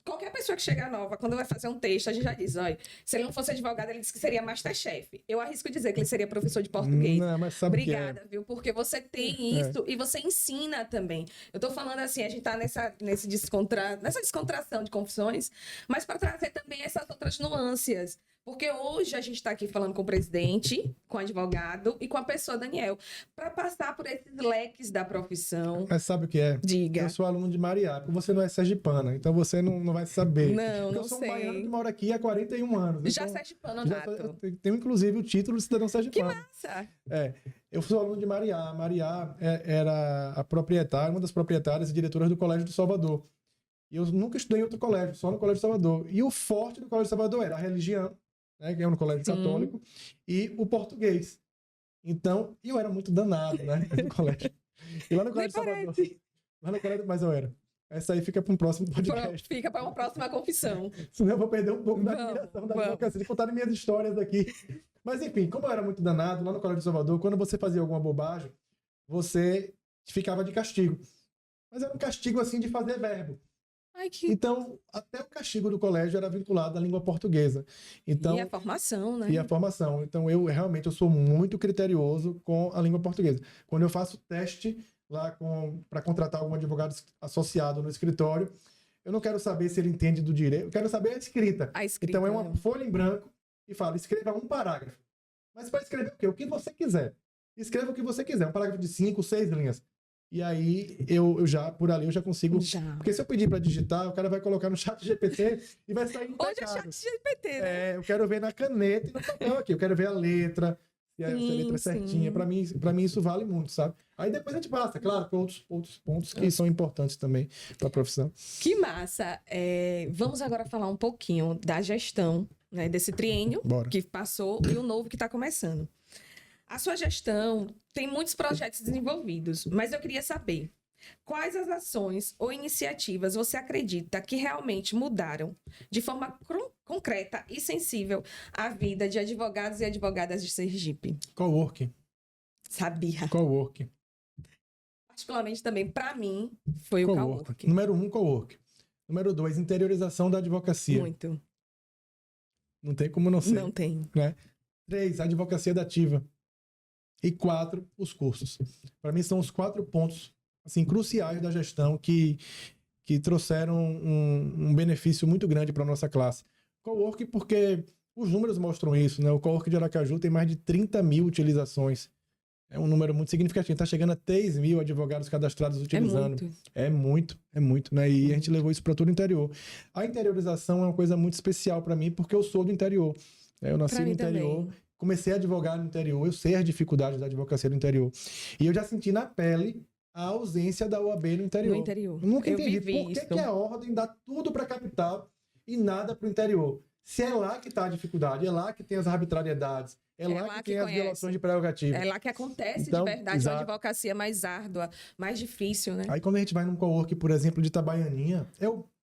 qualquer pessoa que chega nova, quando vai fazer um texto, a gente já diz, olha, se ele não fosse advogado, ele disse que seria Masterchef. Eu arrisco dizer que ele seria professor de português. Não, mas sabe Obrigada, viu? Porque você tem isso e você ensina também. Eu tô falando assim, a gente tá nessa descontração de confissões, mas para trazer também essas outras nuances. Porque hoje a gente está aqui falando com o presidente, com o advogado e com a pessoa Daniel, para passar por esses leques da profissão. Mas sabe o que é? Diga. Eu sou aluno de Mariaco, você não é sergipana, então você não vai saber. Não sei. Eu sou um baiano que mora aqui há 41 anos. Já sergipano, Nato. Eu tenho, inclusive, o título de cidadão sergipano. Que massa! Eu sou aluno de Mariá. Mariá era a proprietária, uma das proprietárias e diretoras do Colégio do Salvador. E eu nunca estudei em outro colégio, só no Colégio do Salvador. E o forte do Colégio do Salvador era a religião, né, que é no colégio católico, e o português. Então, eu era muito danado, né, no colégio. E lá no Colégio do Salvador. Lá no colégio, mas eu era. Essa aí fica para um próximo podcast. Fica para uma próxima confissão. Senão eu vou perder um pouco da admiração da advocacia, de contar minhas histórias aqui. Mas enfim, como eu era muito danado, lá no Colégio do Salvador, quando você fazia alguma bobagem, você ficava de castigo. Mas era um castigo assim de fazer verbo. Então, até o castigo do colégio era vinculado à língua portuguesa. Então, e a formação, né? E a formação. Então, eu sou muito criterioso com a língua portuguesa. Quando eu faço teste lá para contratar algum advogado associado no escritório, eu não quero saber se ele entende do direito, eu quero saber a escrita. Então, é uma folha em branco e fala, escreva um parágrafo. Mas para escrever o quê? O que você quiser. Escreva o que você quiser. Um parágrafo de 5, 6 linhas. E aí, por ali, eu já consigo... Porque se eu pedir para digitar, o cara vai colocar no chat GPT e vai sair impecável. Hoje é chat GPT, né? Eu quero ver na caneta e no papel aqui. Eu quero ver a letra, se a letra é certinha. Para mim, isso vale muito, sabe? Aí depois a gente passa, claro, para outros pontos que são importantes também para a profissão. Que massa! Vamos agora falar um pouquinho da gestão, né, desse triênio que passou e o novo que está começando. A sua gestão tem muitos projetos desenvolvidos, mas eu queria saber quais as ações ou iniciativas você acredita que realmente mudaram de forma concreta e sensível a vida de advogados e advogadas de Sergipe? Coworking. Sabia. Coworking. Particularmente também, para mim, foi o coworking. Número 1, coworking. Número 2, interiorização da advocacia. Muito. Não tem como não ser. Não tem. Né? 3, advocacia dativa. E 4, os cursos. Para mim, são os 4 pontos assim, cruciais da gestão que trouxeram um benefício muito grande para a nossa classe. Coworking, porque os números mostram isso, né? O Coworking de Aracaju tem mais de 30 mil utilizações. É um número muito significativo. Está chegando a 3 mil advogados cadastrados utilizando. É muito, né? E a gente levou isso para todo o interior. A interiorização é uma coisa muito especial para mim, porque eu sou do interior. Eu nasci no interior. Também. Comecei a advogar no interior, eu sei as dificuldades da advocacia do interior. E eu já senti na pele a ausência da OAB no interior. No interior. Eu nunca entendi por que a ordem dá tudo para a capital e nada para o interior. Se é lá que está a dificuldade, é lá que tem as arbitrariedades, é lá que tem as violações de prerrogativa. É lá que acontece de verdade uma advocacia mais árdua, mais difícil, né? Aí quando a gente vai num coworking, por exemplo, de Itabaianinha,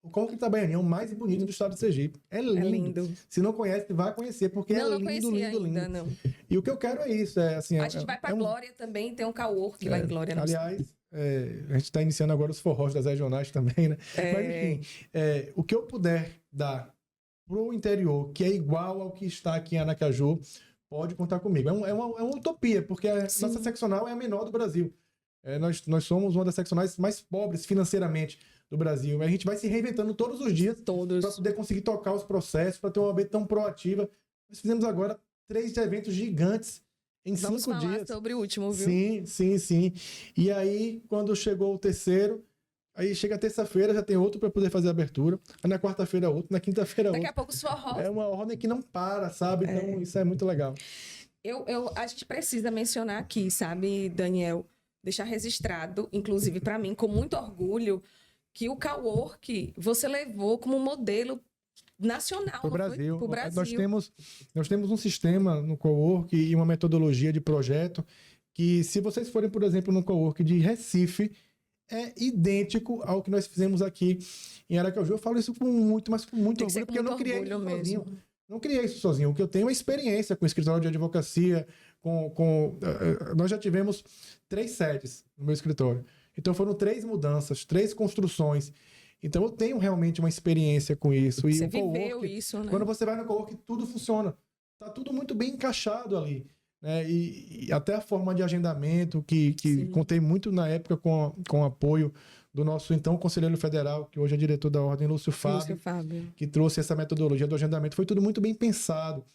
o coworking de Itabaianinha é o mais bonito do estado de Sergipe. É lindo. Se não conhece, vai conhecer, porque é lindo, lindo. Não. E o que eu quero é isso. A gente vai para Glória também, tem um coworking lá em Glória. Aliás, a gente está iniciando agora os forrós das regionais também, né? Mas enfim, o que eu puder dar pro interior, que é igual ao que está aqui em Aracaju, pode contar comigo. É uma utopia, porque a nossa seccional é a menor do Brasil. Nós somos uma das seccionais mais pobres financeiramente. do Brasil. A gente vai se reinventando todos os dias para poder conseguir tocar os processos, para ter uma OAB tão proativa. Nós fizemos agora 3 eventos gigantes em 5 dias. Vamos falar sobre o último, viu? Sim. E aí, quando chegou o terceiro, aí chega a terça-feira, já tem outro para poder fazer a abertura. Aí na quarta-feira outro, na quinta-feira outro. Daqui a pouco sua roda. É uma ordem que não para, sabe? Então, isso é muito legal. A gente precisa mencionar aqui, sabe, Daniel? Deixar registrado, inclusive para mim, com muito orgulho, que o Cowork você levou como modelo nacional. Para o Brasil. Pro Brasil. Nós temos um sistema no Cowork e uma metodologia de projeto que, se vocês forem, por exemplo, no Cowork de Recife, é idêntico ao que nós fizemos aqui em Aracaju. Eu falo isso com muito orgulho, porque eu não criei isso sozinho. Não criei isso sozinho. O que eu tenho é experiência com escritório de advocacia, nós já tivemos 3 sedes no meu escritório. Então foram 3 mudanças, 3 construções. Então eu tenho realmente uma experiência com isso. Você viveu isso, né? Quando você vai no Cowork, tudo funciona. Tá tudo muito bem encaixado ali. Né? E até a forma de agendamento, que contei muito na época com o apoio do nosso então conselheiro federal, que hoje é diretor da Ordem, Lúcio Fábio, que trouxe essa metodologia do agendamento. Foi tudo muito bem pensado.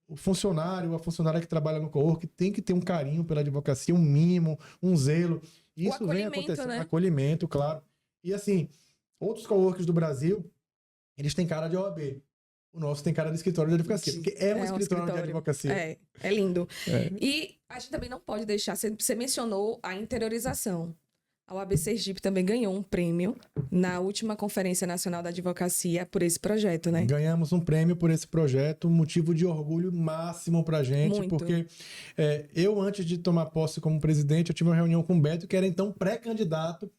O funcionário, a funcionária que trabalha no Cowork tem que ter um carinho pela advocacia, um mimo, um zelo. Isso vem acontecendo. Né? Acolhimento, claro. E assim, outros Coworks do Brasil, eles têm cara de OAB. O nosso tem cara de escritório de advocacia, porque é um escritório de advocacia. É lindo. E a gente também não pode deixar, você mencionou a interiorização. A OAB Sergipe também ganhou um prêmio na última Conferência Nacional da Advocacia por esse projeto, né? Ganhamos um prêmio por esse projeto, motivo de orgulho máximo pra gente, muito. Porque eu, antes de tomar posse como presidente, eu tive uma reunião com o Beto, que era então pré-candidato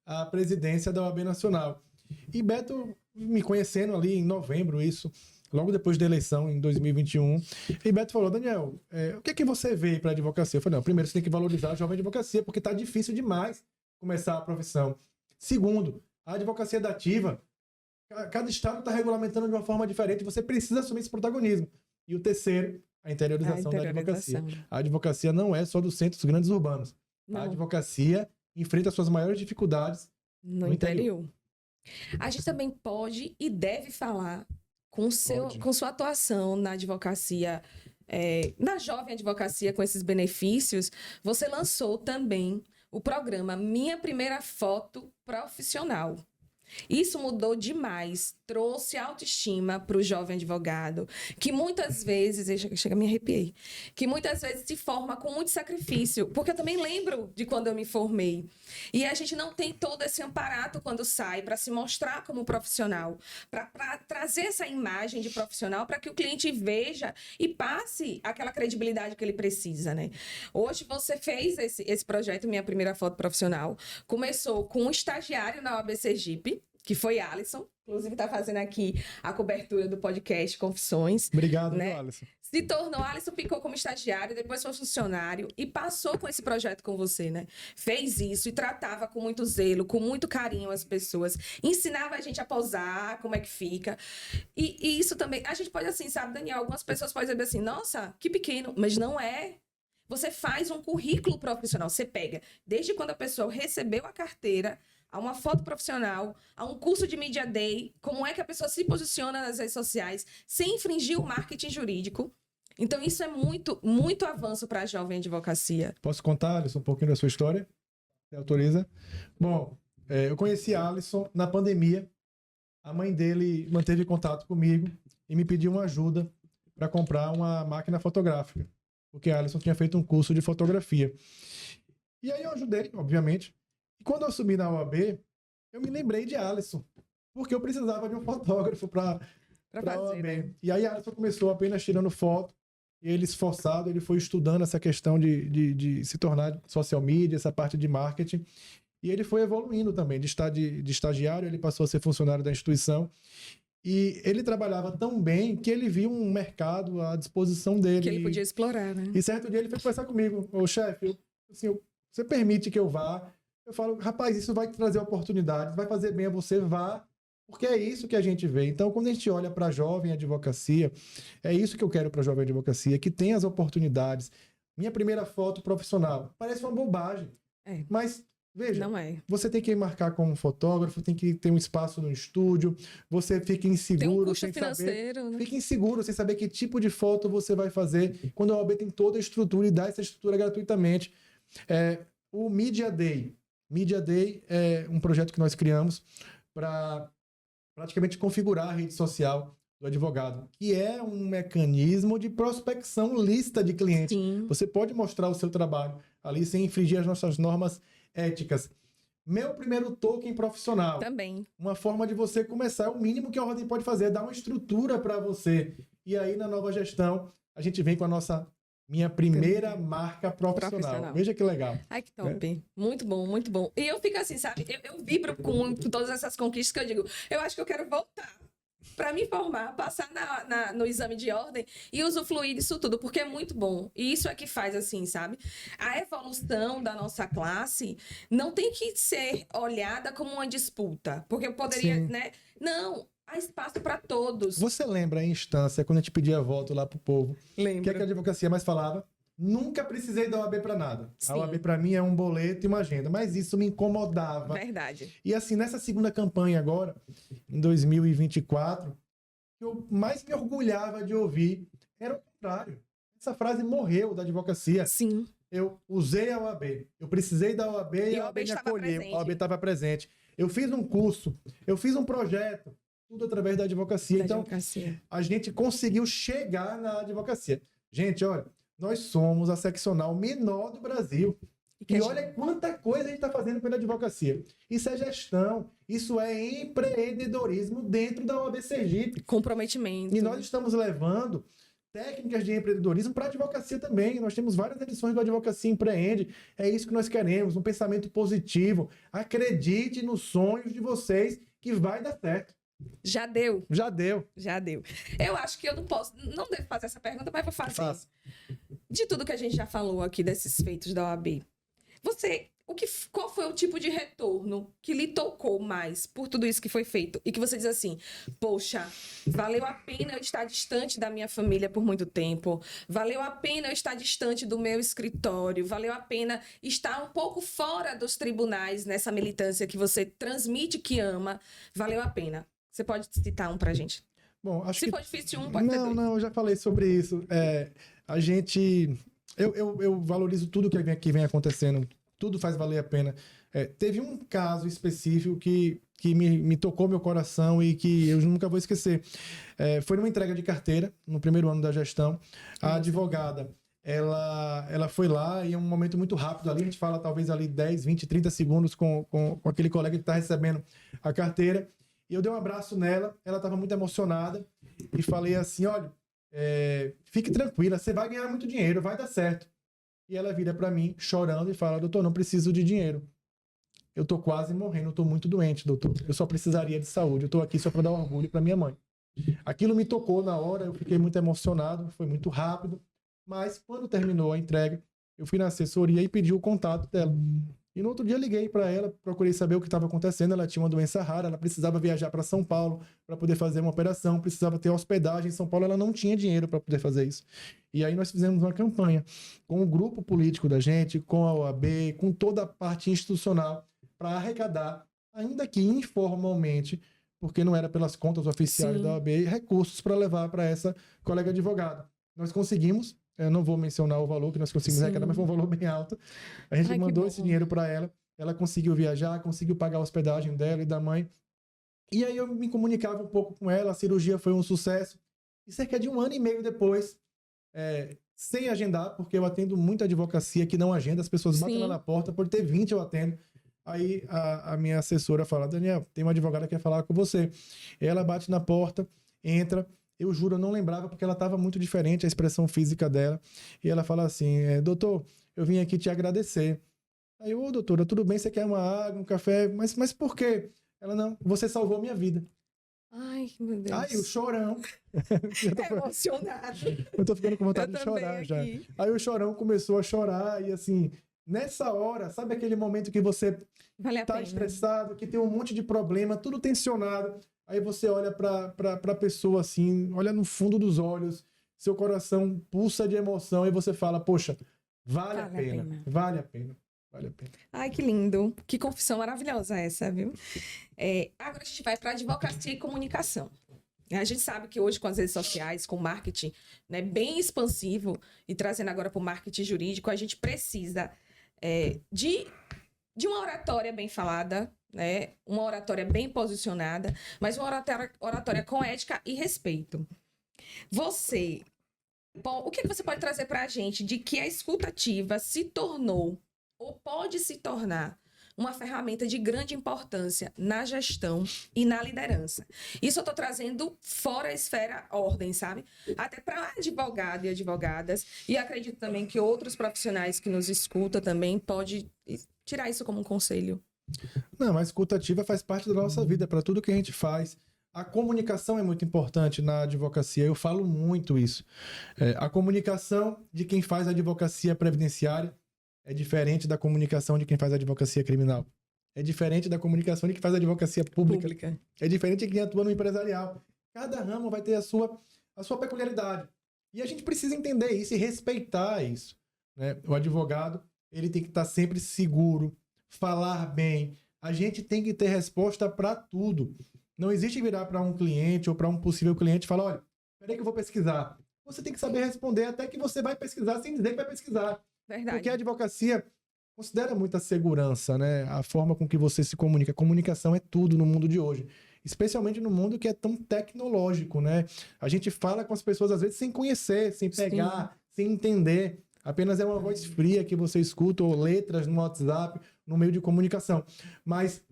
à presidência da OAB Nacional. E Beto, me conhecendo ali em novembro, logo depois da eleição, em 2021, e Beto falou: Daniel, o que é que você vê para a advocacia? Eu falei: não, primeiro você tem que valorizar a jovem advocacia, porque está difícil demais começar a profissão. Segundo, a advocacia dativa, cada estado está regulamentando de uma forma diferente, você precisa assumir esse protagonismo. E o terceiro, a interiorização da advocacia. A advocacia não é só dos centros grandes urbanos. Não. A advocacia enfrenta suas maiores dificuldades no interior. A gente também pode e deve falar com sua atuação na advocacia, na jovem advocacia, com esses benefícios. Você lançou também o programa Minha Primeira Foto Profissional. Isso mudou demais, trouxe autoestima para o jovem advogado, que muitas vezes, chega, me arrepiei, que muitas vezes se forma com muito sacrifício, porque eu também lembro de quando eu me formei. E a gente não tem todo esse amparato quando sai para se mostrar como profissional, para trazer essa imagem de profissional para que o cliente veja e passe aquela credibilidade que ele precisa, né? Hoje você fez esse projeto, Minha Primeira Foto Profissional, começou com um estagiário na OAB Sergipe, que foi Alisson, inclusive está fazendo aqui a cobertura do podcast Confissões. Obrigado, né? Alisson. Alisson ficou como estagiário, depois foi funcionário e passou com esse projeto com você, né? Fez isso e tratava com muito zelo, com muito carinho as pessoas, ensinava a gente a posar, como é que fica. E isso também, a gente pode assim, sabe, Daniel, algumas pessoas podem dizer assim, nossa, que pequeno, mas não é. Você faz um currículo profissional, você pega, desde quando a pessoa recebeu a carteira, a uma foto profissional, a um curso de Media Day, como é que a pessoa se posiciona nas redes sociais, sem infringir o marketing jurídico. Então, isso é muito, muito avanço para a jovem advocacia. Posso contar, Alisson, um pouquinho da sua história? Você autoriza? Bom, eu conheci Alisson na pandemia. A mãe dele manteve contato comigo e me pediu uma ajuda para comprar uma máquina fotográfica, porque Alisson tinha feito um curso de fotografia. E aí eu ajudei, obviamente. E quando eu assumi na OAB, eu me lembrei de Alisson, porque eu precisava de um fotógrafo para a OAB. Né? E aí Alisson começou apenas tirando foto, e ele esforçado, ele foi estudando essa questão de se tornar social media, essa parte de marketing, e ele foi evoluindo também, de estagiário, ele passou a ser funcionário da instituição, e ele trabalhava tão bem que ele viu um mercado à disposição dele. Que ele podia explorar, né? E certo dia ele foi conversar comigo, ô chefe, você permite que eu vá? Eu falo, rapaz, isso vai te trazer oportunidades, vai fazer bem a você, vá, porque é isso que a gente vê. Então, quando a gente olha para a jovem advocacia, é isso que eu quero para a jovem advocacia, que tem as oportunidades. Minha primeira foto profissional, parece uma bobagem, mas Veja, Não é. você tem que marcar com um fotógrafo, tem que ter um espaço no estúdio, você fica inseguro, Tem um custo sem saber, financeiro, né? fica inseguro sem saber que tipo de foto você vai fazer, quando a OAB tem toda a estrutura e dá essa estrutura gratuitamente. O Media Day. Media Day é um projeto que nós criamos para praticamente configurar a rede social do advogado, que é um mecanismo de prospecção lista de clientes. Sim. Você pode mostrar o seu trabalho ali sem infringir as nossas normas éticas. Meu primeiro token profissional. Também. Uma forma de você começar, é o mínimo que a ordem pode fazer, é dar uma estrutura para você. E aí, na nova gestão, a gente vem com a minha primeira marca profissional. Veja que legal. Ai, que top. Muito bom, muito bom. E eu fico assim, sabe? Eu vibro com todas essas conquistas que eu digo. Eu acho que eu quero voltar para me formar, passar no exame de ordem e usufruir disso tudo, porque é muito bom. E isso é que faz assim, sabe? A evolução da nossa classe não tem que ser olhada como uma disputa, porque eu poderia, Sim. né? Não, há espaço para todos. Você lembra a instância, quando a gente pedia voto lá pro povo? Lembro. O que é que a advocacia mais falava? Nunca precisei da OAB para nada. Sim. A OAB para mim é um boleto e uma agenda, mas isso me incomodava. Verdade. E assim, nessa segunda campanha agora, em 2024, que eu mais me orgulhava de ouvir era o contrário. Essa frase morreu da advocacia. Sim. Eu usei a OAB, eu precisei da OAB e a OAB me acolheu. A OAB estava presente. Eu fiz um curso, eu fiz um projeto, tudo através da advocacia. Então, a gente conseguiu chegar na advocacia. Gente, olha, nós somos a seccional menor do Brasil. E olha quanta coisa a gente está fazendo pela advocacia. Isso é gestão, isso é empreendedorismo dentro da OAB Sergipe. Comprometimento. E nós estamos levando técnicas de empreendedorismo para a advocacia também. Nós temos várias edições do Advocacia Empreende. É isso que nós queremos, um pensamento positivo. Acredite nos sonhos de vocês que vai dar certo. Já deu. Já deu. Já deu. Eu acho que eu não devo fazer essa pergunta, mas vou fazer. De tudo que a gente já falou aqui desses feitos da OAB, qual foi o tipo de retorno que lhe tocou mais por tudo isso que foi feito? E que você diz assim, poxa, valeu a pena eu estar distante da minha família por muito tempo, valeu a pena eu estar distante do meu escritório, valeu a pena estar um pouco fora dos tribunais nessa militância que você transmite que ama, valeu a pena. Você pode citar um pra gente? Bom, acho Se for difícil pode ter dois. Não, eu já falei sobre isso. Eu valorizo tudo que vem acontecendo. Tudo faz valer a pena. Teve um caso específico que me tocou meu coração e que eu nunca vou esquecer. Foi numa entrega de carteira, no primeiro ano da gestão. A advogada, ela foi lá e é um momento muito rápido ali. A gente fala talvez ali 10, 20, 30 segundos com aquele colega que está recebendo a carteira. E eu dei um abraço nela, ela estava muito emocionada e falei assim, olha, fique tranquila, você vai ganhar muito dinheiro, vai dar certo. E ela vira para mim, chorando, e fala, doutor, não preciso de dinheiro. Eu tô quase morrendo, eu tô muito doente, doutor. Eu só precisaria de saúde, eu tô aqui só para dar orgulho para minha mãe. Aquilo me tocou na hora, eu fiquei muito emocionado, foi muito rápido, mas quando terminou a entrega, eu fui na assessoria e pedi o contato dela. E no outro dia liguei para ela, procurei saber o que estava acontecendo. Ela tinha uma doença rara, ela precisava viajar para São Paulo para poder fazer uma operação, precisava ter hospedagem em São Paulo, ela não tinha dinheiro para poder fazer isso. E aí nós fizemos uma campanha com o grupo político da gente, com a OAB, com toda a parte institucional, para arrecadar, ainda que informalmente, porque não era pelas contas oficiais da OAB, recursos para levar para essa colega advogada. Nós conseguimos. Eu não vou mencionar o valor que nós conseguimos arrecadar, mas foi um valor bem alto. A gente mandou esse dinheiro para ela. Ela conseguiu viajar, conseguiu pagar a hospedagem dela e da mãe. E aí eu me comunicava um pouco com ela. A cirurgia foi um sucesso. E cerca de 1 ano e meio depois, sem agendar, porque eu atendo muita advocacia que não agenda. As pessoas batem lá na porta. Por ter 20 eu atendo. Aí a minha assessora fala, Daniel, tem uma advogada que quer falar com você. Ela bate na porta, entra. Eu juro, eu não lembrava porque ela estava muito diferente, a expressão física dela. E ela fala assim, doutor, eu vim aqui te agradecer. Aí, doutora, tudo bem, você quer uma água, um café? Mas por quê? Ela, não, você salvou minha vida. Ai, meu Deus. Aí, o chorão. Emocionado. Eu tô ficando com vontade de chorar já. Aí o chorão começou a chorar e assim, nessa hora, sabe aquele momento que você tá estressado, que tem um monte de problema, tudo tensionado. Aí você olha para a pessoa assim, olha no fundo dos olhos, seu coração pulsa de emoção e você fala, poxa, vale a pena. Vale a pena. Vale a pena. Ai, que lindo. Que confissão maravilhosa essa, viu? Agora a gente vai para advocacia e comunicação. A gente sabe que hoje, com as redes sociais, com o marketing, né, bem expansivo, e trazendo agora para o marketing jurídico, a gente precisa de uma oratória bem falada, né, uma oratória bem posicionada, mas uma oratória com ética e respeito. O que você pode trazer para a gente de que a escuta ativa se tornou ou pode se tornar uma ferramenta de grande importância na gestão e na liderança? Isso eu estou trazendo fora a esfera ordem, sabe? Até para advogado e advogadas, e acredito também que outros profissionais que nos escutam também podem tirar isso como um conselho. Não, a escuta ativa faz parte da nossa vida, para tudo que a gente faz. A comunicação é muito importante na advocacia, eu falo muito isso. A comunicação de quem faz advocacia previdenciária é diferente da comunicação de quem faz advocacia criminal. É diferente da comunicação de quem faz advocacia pública. É diferente de quem atua no empresarial. Cada ramo vai ter a sua peculiaridade. E a gente precisa entender isso e respeitar isso, né? O advogado, ele tem que estar sempre seguro, falar bem. A gente tem que ter resposta para tudo. Não existe virar para um cliente ou para um possível cliente e falar, olha, peraí que eu vou pesquisar. Você tem que saber responder até que você vai pesquisar sem dizer que vai pesquisar. Verdade. Porque a advocacia considera muita segurança, né? A forma com que você se comunica. A comunicação é tudo no mundo de hoje. Especialmente no mundo que é tão tecnológico, né? A gente fala com as pessoas, às vezes, sem conhecer, sem pegar, sem entender. Apenas é uma voz fria que você escuta, ou letras no WhatsApp, no meio de comunicação. Mas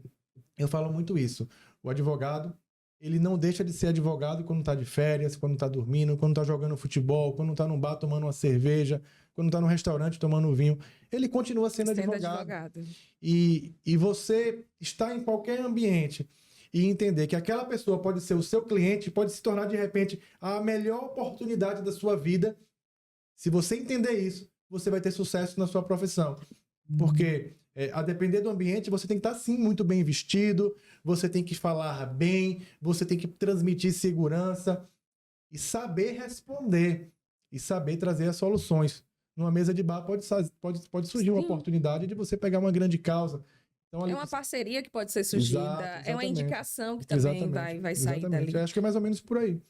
eu falo muito isso. O advogado, ele não deixa de ser advogado quando está de férias, quando está dormindo, quando está jogando futebol, quando está num bar tomando uma cerveja, quando está num restaurante tomando vinho. Ele continua sendo advogado. E você está em qualquer ambiente e entender que aquela pessoa pode ser o seu cliente, pode se tornar, de repente, a melhor oportunidade da sua vida. Se você entender isso, você vai ter sucesso na sua profissão. Porque, a depender do ambiente, você tem que estar, sim, muito bem vestido, você tem que falar bem, você tem que transmitir segurança e saber responder e saber trazer as soluções. Numa mesa de bar pode surgir uma oportunidade de você pegar uma grande causa. Então, ali, é uma parceria que pode ser surgida, exatamente. É uma indicação que também vai sair dali. Eu acho que é mais ou menos por aí.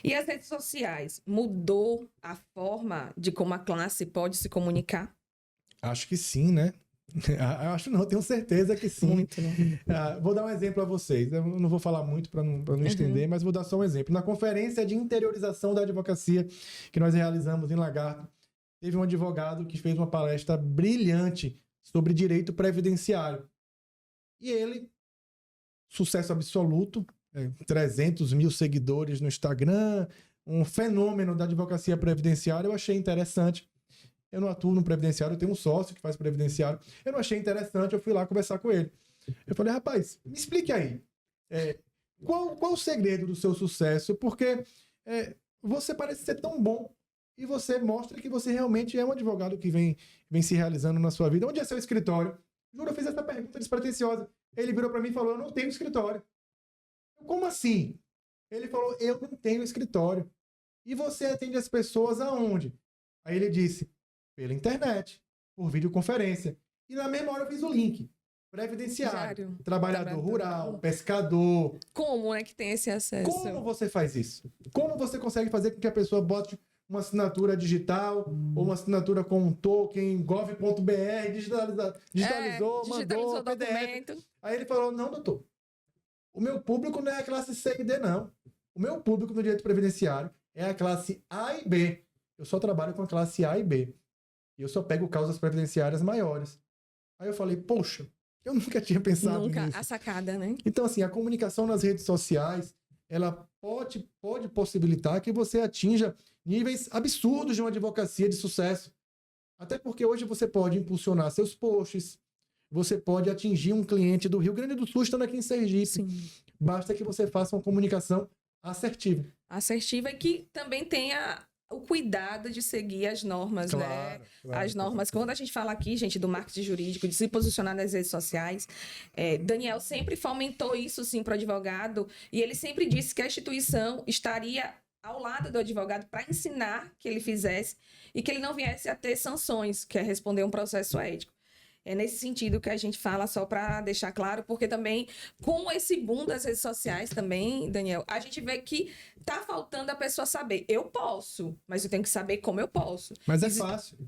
E as redes sociais, mudou a forma de como a classe pode se comunicar? Acho que sim, né? Acho não, tenho certeza que sim. Muito, né? Vou dar um exemplo a vocês. Eu não vou falar muito para não estender, mas vou dar só um exemplo. Na conferência de interiorização da advocacia que nós realizamos em Lagarto, teve um advogado que fez uma palestra brilhante sobre direito previdenciário. E ele, sucesso absoluto, 300 mil seguidores no Instagram, um fenômeno da advocacia previdenciária. Eu achei interessante. Eu não atuo no previdenciário, eu tenho um sócio que faz previdenciário. Eu não achei interessante, eu fui lá conversar com ele. Eu falei, rapaz, me explique aí. Qual o segredo do seu sucesso? Porque você parece ser tão bom e você mostra que você realmente é um advogado que vem se realizando na sua vida. Onde é seu escritório? Juro, eu fiz essa pergunta despretensiosa. Ele virou para mim e falou, eu não tenho escritório. Como assim? Ele falou, eu não tenho escritório. E você atende as pessoas aonde? Aí ele disse, pela internet, por videoconferência. E na mesma hora eu fiz o link. Previdenciário, trabalhador rural, pescador. Como é que tem esse acesso? Como você faz isso? Como você consegue fazer com que a pessoa bote uma assinatura digital ou uma assinatura com um token, gov.br, digitalizou, mandou, o documento. Aí ele falou, não, doutor, o meu público não é a classe C e D, não. O meu público no direito previdenciário é a classe A e B. Eu só trabalho com a classe A e B. E eu só pego causas previdenciárias maiores. Aí eu falei, poxa, eu nunca tinha pensado nisso. Nunca a sacada, né? Então, assim, a comunicação nas redes sociais, ela pode possibilitar que você atinja níveis absurdos de uma advocacia de sucesso. Até porque hoje você pode impulsionar seus posts, você pode atingir um cliente do Rio Grande do Sul estando aqui em Sergipe. Sim. Basta que você faça uma comunicação assertiva. Assertiva e que também tenha o cuidado de seguir as normas, né? As normas. Quando a gente fala aqui, gente, do marketing jurídico, de se posicionar nas redes sociais, Daniel sempre fomentou isso, sim, para o advogado, e ele sempre disse que a instituição estaria ao lado do advogado para ensinar que ele fizesse e que ele não viesse a ter sanções, que é responder um processo ético. É nesse sentido que a gente fala, só para deixar claro, porque também, com esse boom das redes sociais também, Daniel, a gente vê que tá faltando a pessoa saber. Eu posso, mas eu tenho que saber como eu posso. Mas é fácil.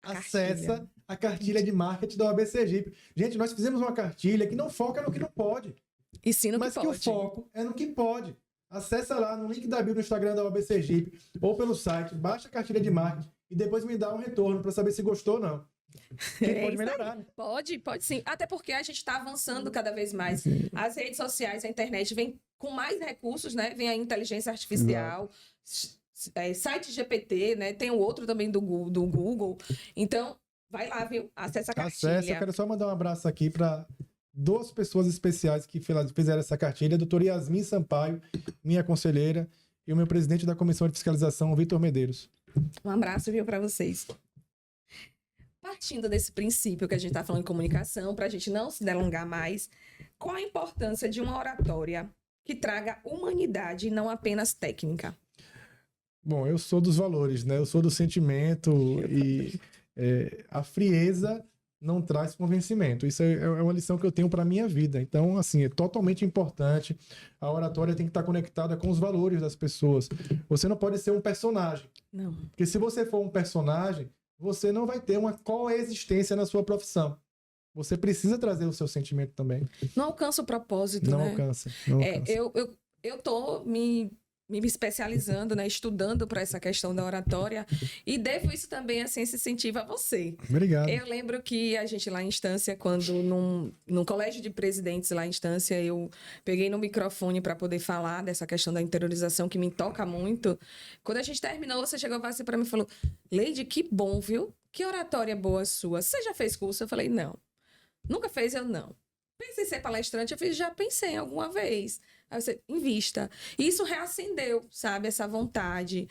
Acessa a cartilha de marketing da OAB Sergipe. Gente, nós fizemos uma cartilha que não foca no que não pode. E sim no que pode. Mas que o foco é no que pode. Acessa lá no link da bio no Instagram da OAB Sergipe ou pelo site, baixa a cartilha de marketing e depois me dá um retorno para saber se gostou ou não. Pode melhorar, né? Pode sim. Até porque a gente está avançando cada vez mais. As redes sociais, a internet vem com mais recursos, né? Vem a inteligência artificial, site GPT, né? Tem o outro também do Google. Então, vai lá, viu? Acessa a cartilha. Eu quero só mandar um abraço aqui para 2 pessoas especiais que fizeram essa cartilha. A doutora Yasmin Sampaio, minha conselheira, e o meu presidente da Comissão de Fiscalização, Vitor Medeiros. Um abraço, viu, para vocês. Partindo desse princípio que a gente está falando de comunicação, para a gente não se delongar mais, qual a importância de uma oratória que traga humanidade e não apenas técnica? Bom, eu sou dos valores, né? Eu sou do sentimento e a frieza não traz convencimento. Isso é uma lição que eu tenho para a minha vida. Então, assim, é totalmente importante. A oratória tem que estar conectada com os valores das pessoas. Você não pode ser um personagem. Não. Porque se você for um personagem, você não vai ter uma coexistência na sua profissão. Você precisa trazer o seu sentimento também. Não alcança o propósito, não né? Alcança. Eu tô me especializando, né? Estudando para essa questão da oratória e devo isso também, assim, esse incentivo a você. Obrigado. Eu lembro que a gente lá em Instância, quando num colégio de presidentes lá em Instância, eu peguei no microfone para poder falar dessa questão da interiorização que me toca muito. Quando a gente terminou, você chegou assim para mim e falou: Leide, que bom, viu? Que oratória boa sua. Você já fez curso? Eu falei: não. Nunca fez? Eu não. Pensei em ser palestrante, eu já pensei alguma vez. Aí você invista. E isso reacendeu, sabe, essa vontade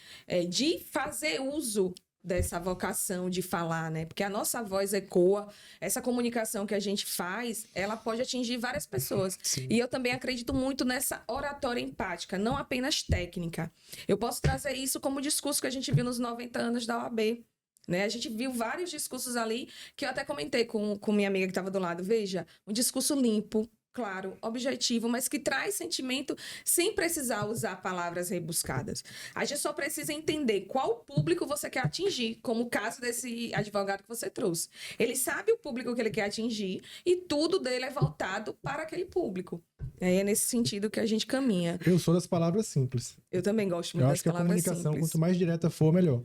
de fazer uso dessa vocação de falar, né? Porque a nossa voz ecoa, essa comunicação que a gente faz, ela pode atingir várias pessoas. Sim. E eu também acredito muito nessa oratória empática, não apenas técnica. Eu posso trazer isso como discurso que a gente viu nos 90 anos da OAB. Né? A gente viu vários discursos ali que eu até comentei com minha amiga que estava do lado. Veja, um discurso limpo, claro, objetivo, mas que traz sentimento sem precisar usar palavras rebuscadas. A gente só precisa entender qual público você quer atingir, como o caso desse advogado que você trouxe. Ele sabe o público que ele quer atingir e tudo dele é voltado para aquele público. É nesse sentido que a gente caminha. Eu sou das palavras simples. Eu também gosto muito das palavras simples. Eu acho que a comunicação, quanto mais direta for, melhor.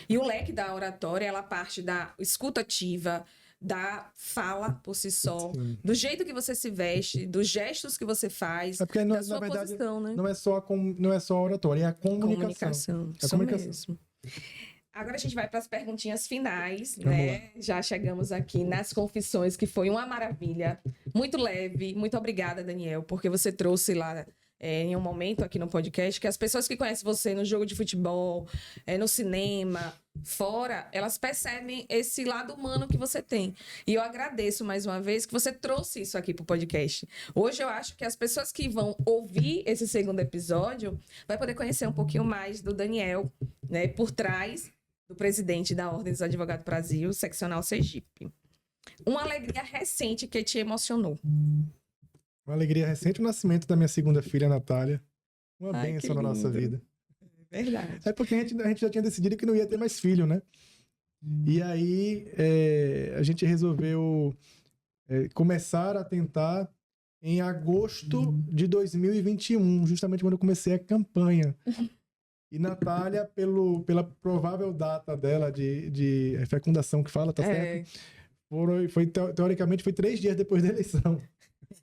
E o leque da oratória, ela parte da escuta ativa, da fala por si só, sim, do jeito que você se veste, dos gestos que você faz, porque, da sua verdade, posição, né? Não é só a oratória, é a comunicação. É a comunicação. Mesmo. Agora a gente vai para as perguntinhas finais, né? Já chegamos aqui nas confissões, que foi uma maravilha, muito leve. Muito obrigada, Daniel, porque você trouxe lá em um momento aqui no podcast que as pessoas que conhecem você no jogo de futebol, no cinema, fora, elas percebem esse lado humano que você tem. E eu agradeço mais uma vez que você trouxe isso aqui para o podcast. Hoje eu acho que as pessoas que vão ouvir esse segundo episódio vai poder conhecer um pouquinho mais do Daniel, né, por trás do presidente da Ordem dos Advogados do Brasil, seccional Sergipe. Uma alegria recente que te emocionou. Uma alegria recente, o nascimento da minha segunda filha, Natália. Uma bênção na nossa vida. Verdade. É porque a gente já tinha decidido que não ia ter mais filho, né? E aí a gente resolveu começar a tentar em agosto de 2021, justamente quando eu comecei a campanha. E Natália, pela provável data dela de fecundação que fala, tá certo? Teoricamente, foi 3 dias depois da eleição.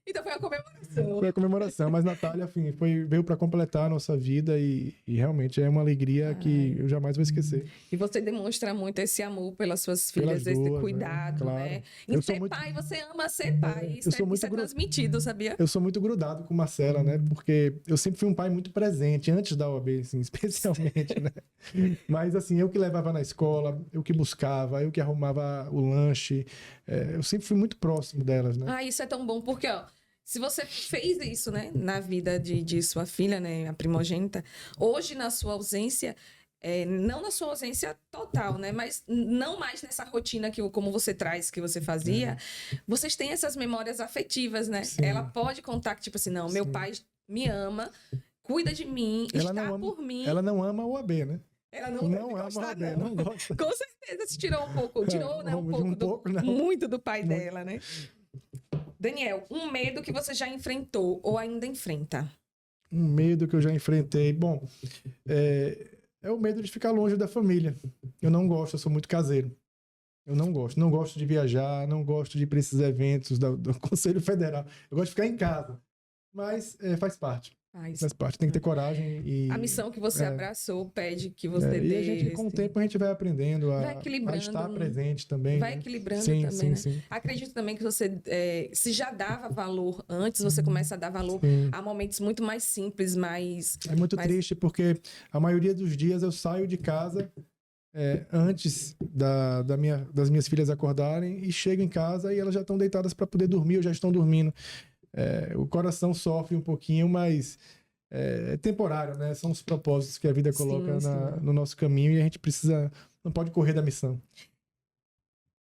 Então foi a comemoração. Foi a comemoração, mas Natália, enfim, veio para completar a nossa vida e realmente é uma alegria que eu jamais vou esquecer. E você demonstra muito esse amor pelas suas filhas, esse cuidado, claro, né? Em ser pai, você ama ser pai. Isso é transmitido, sabia? Eu sou muito grudado com Marcela, né? Porque eu sempre fui um pai muito presente, antes da OAB, assim, especialmente, né? Mas, assim, eu que levava na escola, eu que buscava, eu que arrumava o lanche. Eu sempre fui muito próximo delas, né? Isso é tão bom, porque, se você fez isso, né, na vida de sua filha, né, a primogênita, hoje, na sua ausência, não na sua ausência total, né? Mas não mais nessa rotina como você traz, que você fazia, vocês têm essas memórias afetivas, né? Sim. Ela pode contar que, tipo assim, não, meu pai me ama, cuida de mim, está por mim. Ela não ama o AB, né? Ela não ama o AB, não gosta. Com certeza se tirou um pouco, né? Muito do pai dela, né? Daniel, um medo que você já enfrentou ou ainda enfrenta? Um medo que eu já enfrentei. Bom, é o medo de ficar longe da família. Eu não gosto, eu sou muito caseiro. Eu não gosto. Não gosto de viajar, não gosto de ir para esses eventos do Conselho Federal. Eu gosto de ficar em casa. Mas faz parte. Faz parte. Tem que ter coragem e... A missão que você abraçou pede que você dê... E a gente, com o tempo, a gente vai aprendendo a estar presente também. Vai equilibrando também, né? Sim. Acredito também que você, se já dava valor antes, você começa a dar valor a momentos muito mais simples, mais... É muito triste, porque a maioria dos dias eu saio de casa antes das minhas filhas acordarem e chego em casa e elas já estão deitadas para poder dormir, ou já estão dormindo. O coração sofre um pouquinho, mas é temporário, né? São os propósitos que a vida coloca no nosso caminho e a gente não pode correr da missão.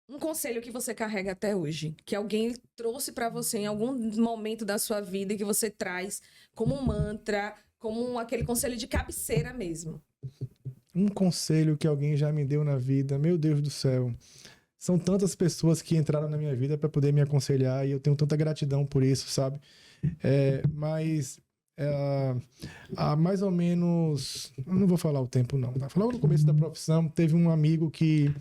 Um conselho que você carrega até hoje, que alguém trouxe para você em algum momento da sua vida e que você traz como um mantra, como aquele conselho de cabeceira mesmo. Um conselho que alguém já me deu na vida, meu Deus do céu. São tantas pessoas que entraram na minha vida para poder me aconselhar e eu tenho tanta gratidão por isso, sabe? Mas há mais ou menos... Eu não vou falar o tempo, não. Tá? Logo no começo da profissão, teve um amigo que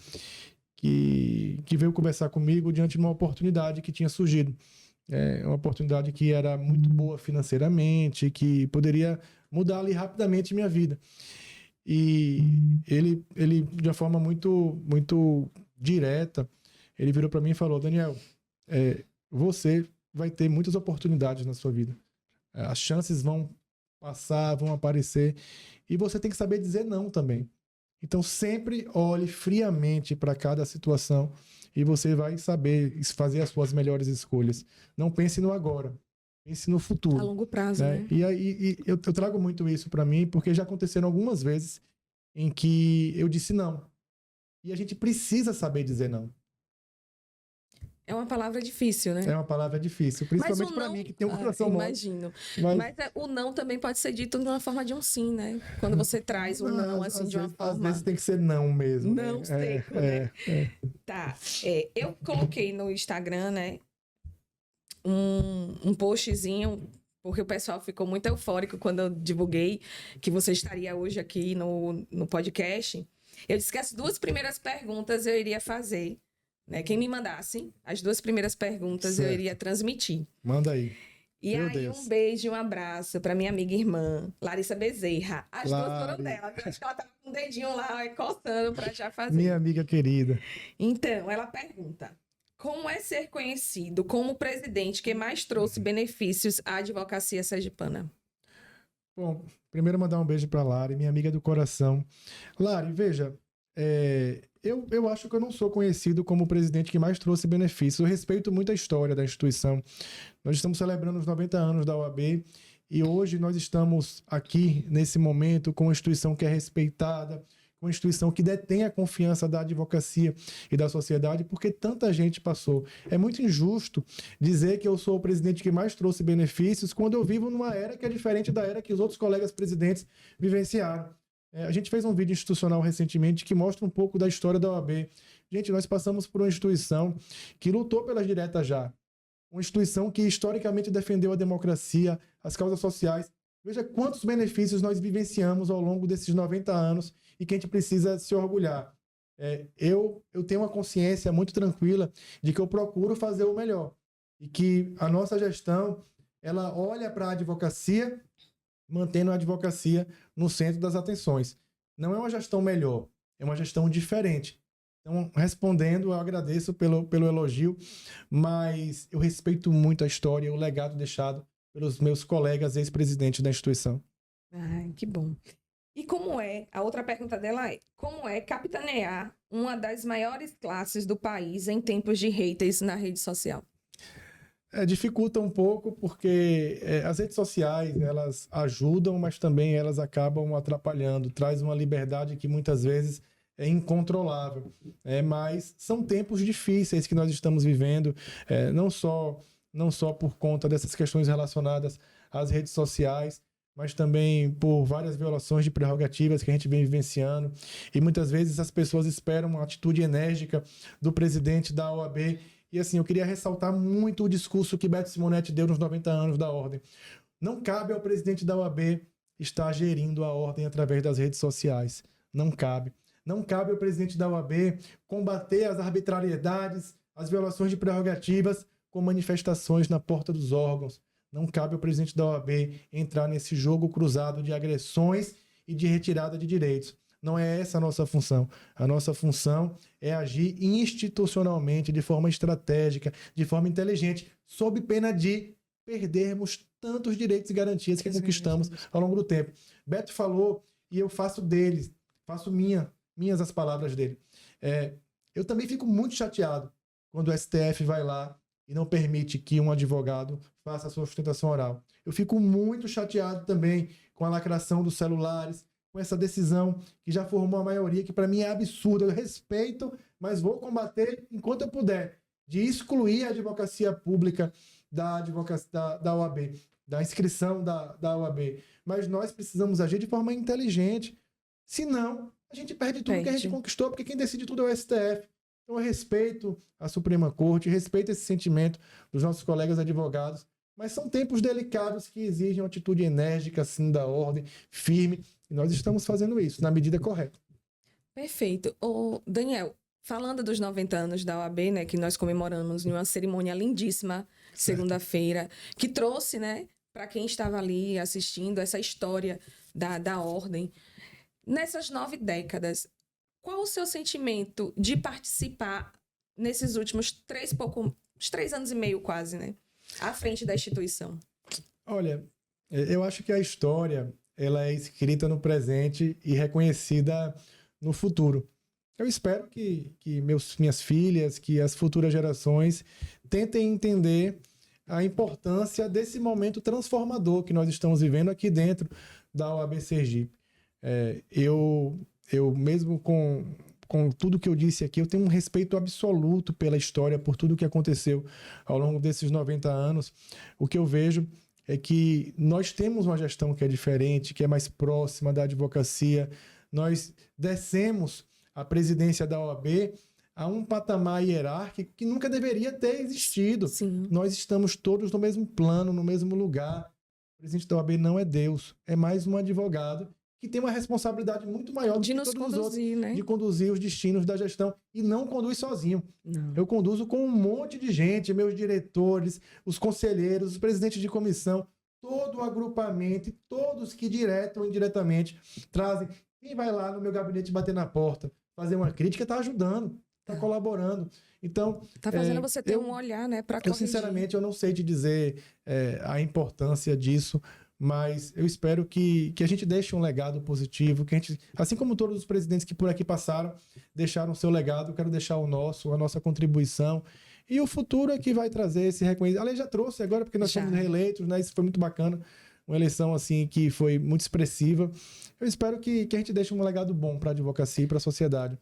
veio conversar comigo diante de uma oportunidade que tinha surgido. Uma oportunidade que era muito boa financeiramente, que poderia mudar ali rapidamente minha vida. E ele de uma forma muito, muito direta, ele virou para mim e falou: Daniel, você vai ter muitas oportunidades na sua vida. As chances vão passar, vão aparecer, e você tem que saber dizer não também. Então sempre olhe friamente para cada situação e você vai saber fazer as suas melhores escolhas. Não pense no agora, pense no futuro. A longo prazo, né? E aí eu trago muito isso para mim, porque já aconteceram algumas vezes em que eu disse não. E a gente precisa saber dizer não. É uma palavra difícil, né? É uma palavra difícil, principalmente para mim, que tem um coração mole. Imagino. Mas o não também pode ser dito de uma forma de um sim, né? Quando você traz o não, assim, de uma forma... Às vezes tem que ser não mesmo. Não seco, né? Tá. Eu coloquei no Instagram, né, um postzinho, porque o pessoal ficou muito eufórico quando eu divulguei que você estaria hoje aqui no podcast. Eu disse que as 2 primeiras perguntas eu iria fazer, né? Quem me mandasse as 2 primeiras perguntas eu iria transmitir. Manda aí. E Meu Deus. Um beijo e um abraço para minha amiga e irmã, Larissa Bezerra. As 2 foram dela. Eu acho que ela tava com o dedinho lá coçando para já fazer. Minha amiga querida. Então, ela pergunta: como é ser conhecido como o presidente que mais trouxe benefícios à advocacia sergipana? Bom, primeiro mandar um beijo para Lari, minha amiga do coração. Lari, veja, eu acho que eu não sou conhecido como o presidente que mais trouxe benefícios. Eu respeito muito a história da instituição. Nós estamos celebrando os 90 anos da OAB e hoje nós estamos aqui, nesse momento, com uma instituição que é respeitada, uma instituição que detém a confiança da advocacia e da sociedade, porque tanta gente passou. É muito injusto dizer que eu sou o presidente que mais trouxe benefícios quando eu vivo numa era que é diferente da era que os outros colegas presidentes vivenciaram. A gente fez um vídeo institucional recentemente que mostra um pouco da história da OAB. Gente, nós passamos por uma instituição que lutou pelas diretas já. Uma instituição que historicamente defendeu a democracia, as causas sociais. Veja quantos benefícios nós vivenciamos ao longo desses 90 anos e que a gente precisa se orgulhar. Eu tenho uma consciência muito tranquila de que eu procuro fazer o melhor e que a nossa gestão ela olha para a advocacia, mantendo a advocacia no centro das atenções. Não é uma gestão melhor, é uma gestão diferente. Então, respondendo, eu agradeço pelo elogio, mas eu respeito muito a história e o legado deixado pelos meus colegas ex-presidentes da instituição. Ai, que bom. E a outra pergunta dela é, como é capitanear uma das maiores classes do país em tempos de haters na rede social? Dificulta um pouco porque as redes sociais, elas ajudam, mas também elas acabam atrapalhando. Traz uma liberdade que muitas vezes é incontrolável. Mas são tempos difíceis que nós estamos vivendo, não só por conta dessas questões relacionadas às redes sociais, mas também por várias violações de prerrogativas que a gente vem vivenciando. E muitas vezes as pessoas esperam uma atitude enérgica do presidente da OAB. E assim, eu queria ressaltar muito o discurso que Beto Simonetti deu nos 90 anos da Ordem. Não cabe ao presidente da OAB estar gerindo a Ordem através das redes sociais. Não cabe. Não cabe ao presidente da OAB combater as arbitrariedades, as violações de prerrogativas com manifestações na porta dos órgãos. Não cabe ao presidente da OAB entrar nesse jogo cruzado de agressões e de retirada de direitos. Não é essa a nossa função. A nossa função é agir institucionalmente, de forma estratégica, de forma inteligente, sob pena de perdermos tantos direitos e garantias que conquistamos ao longo do tempo. Beto falou, e eu faço minhas as palavras dele. Eu também fico muito chateado quando o STF vai lá e não permite que um advogado faça a sua sustentação oral. Eu fico muito chateado também com a lacração dos celulares, com essa decisão que já formou a maioria, que para mim é absurda. Eu respeito, mas vou combater enquanto eu puder, de excluir a advocacia pública da OAB, da inscrição da OAB. Mas nós precisamos agir de forma inteligente. Senão, a gente perde tudo que a gente conquistou, porque quem decide tudo é o STF. Então eu respeito a Suprema Corte, respeito esse sentimento dos nossos colegas advogados, mas são tempos delicados que exigem uma atitude enérgica, assim, da ordem, firme, e nós estamos fazendo isso, na medida correta. Perfeito. Daniel, falando dos 90 anos da OAB, né, que nós comemoramos em uma cerimônia lindíssima, segunda-feira, que trouxe, né, para quem estava ali assistindo, essa história da ordem. Nessas 9 décadas, qual o seu sentimento de participar nesses últimos 3 anos e meio quase, né? À frente da instituição? Olha, eu acho que a história ela é escrita no presente e reconhecida no futuro. Eu espero que minhas filhas, que as futuras gerações tentem entender a importância desse momento transformador que nós estamos vivendo aqui dentro da OAB Sergipe. Eu mesmo com tudo que eu disse aqui, eu tenho um respeito absoluto pela história, por tudo que aconteceu ao longo desses 90 anos. O que eu vejo é que nós temos uma gestão que é diferente, que é mais próxima da advocacia. Nós descemos a presidência da OAB a um patamar hierárquico que nunca deveria ter existido. Sim. Nós estamos todos no mesmo plano, no mesmo lugar. O presidente da OAB não é Deus, é mais um advogado que tem uma responsabilidade muito maior do que todos os outros, né? de conduzir os destinos da gestão, e não conduz sozinho. Não. Eu conduzo com um monte de gente, meus diretores, os conselheiros, os presidentes de comissão, todo o agrupamento, e todos que direto ou indiretamente trazem. Quem vai lá no meu gabinete bater na porta, fazer uma crítica, está ajudando, está colaborando. Então, está fazendo você ter um olhar, né, para corrigir. Sinceramente, eu não sei te dizer a importância disso, mas eu espero que a gente deixe um legado positivo, que a gente, assim como todos os presidentes que por aqui passaram, deixaram o seu legado, eu quero deixar a nossa contribuição. E o futuro é que vai trazer esse reconhecimento. A lei já trouxe agora, porque nós fomos reeleitos, né? Isso foi muito bacana. Uma eleição assim que foi muito expressiva. Eu espero que a gente deixe um legado bom para a advocacia e para a sociedade.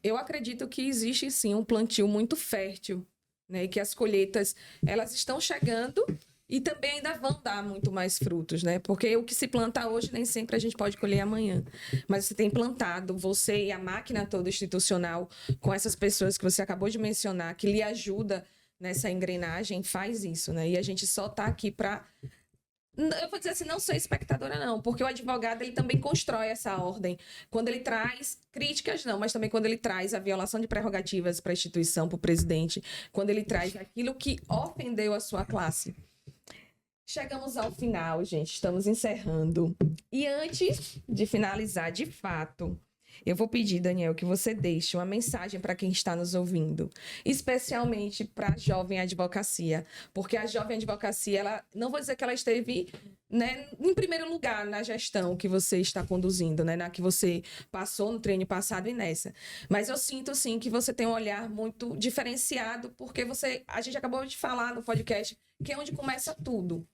Eu acredito que existe sim um plantio muito fértil, né? E que as colheitas elas estão chegando e também ainda vão dar muito mais frutos, né? Porque o que se planta hoje nem sempre a gente pode colher amanhã. Mas você tem plantado, você e a máquina toda institucional, com essas pessoas que você acabou de mencionar, que lhe ajuda nessa engrenagem, faz isso, né? E a gente só está aqui para... Eu vou dizer assim, não sou espectadora não, porque o advogado ele também constrói essa ordem. Quando ele traz críticas, não, mas também quando ele traz a violação de prerrogativas para a instituição, para o presidente, quando ele traz aquilo que ofendeu a sua classe. Chegamos ao final, gente, estamos encerrando. E antes de finalizar, de fato, Eu vou pedir, Daniel, que você deixe uma mensagem para quem está nos ouvindo, especialmente para a jovem advocacia, porque a jovem advocacia, ela, não vou dizer que ela esteve, né, em primeiro lugar na gestão que você está conduzindo, né, na que você passou no treino passado e nessa, mas eu sinto, sim, que você tem um olhar muito diferenciado, porque a gente acabou de falar no podcast que é onde começa tudo.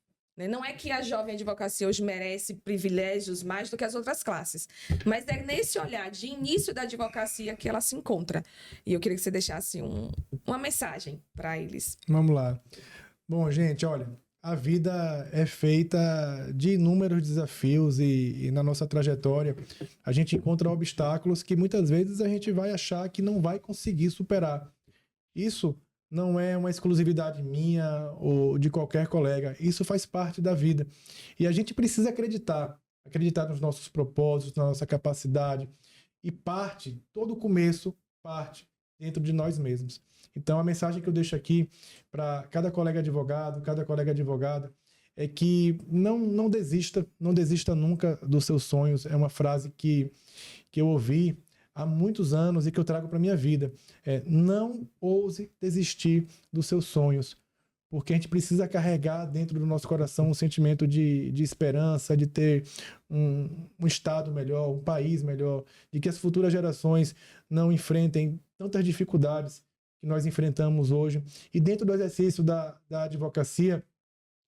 Não é que a jovem advocacia hoje merece privilégios mais do que as outras classes, mas é nesse olhar de início da advocacia que ela se encontra. E eu queria que você deixasse uma mensagem para eles. Vamos lá. Bom, gente, olha, a vida é feita de inúmeros desafios e na nossa trajetória a gente encontra obstáculos que muitas vezes a gente vai achar que não vai conseguir superar. Isso não é uma exclusividade minha ou de qualquer colega. Isso faz parte da vida. E a gente precisa acreditar nos nossos propósitos, na nossa capacidade. E todo o começo parte dentro de nós mesmos. Então, a mensagem que eu deixo aqui para cada colega advogado, cada colega advogada, é que não desista nunca dos seus sonhos. É uma frase que eu ouvi há muitos anos e que eu trago para a minha vida. Não ouse desistir dos seus sonhos, porque a gente precisa carregar dentro do nosso coração um sentimento de esperança, de ter um estado melhor, um país melhor, de que as futuras gerações não enfrentem tantas dificuldades que nós enfrentamos hoje. E dentro do exercício da advocacia,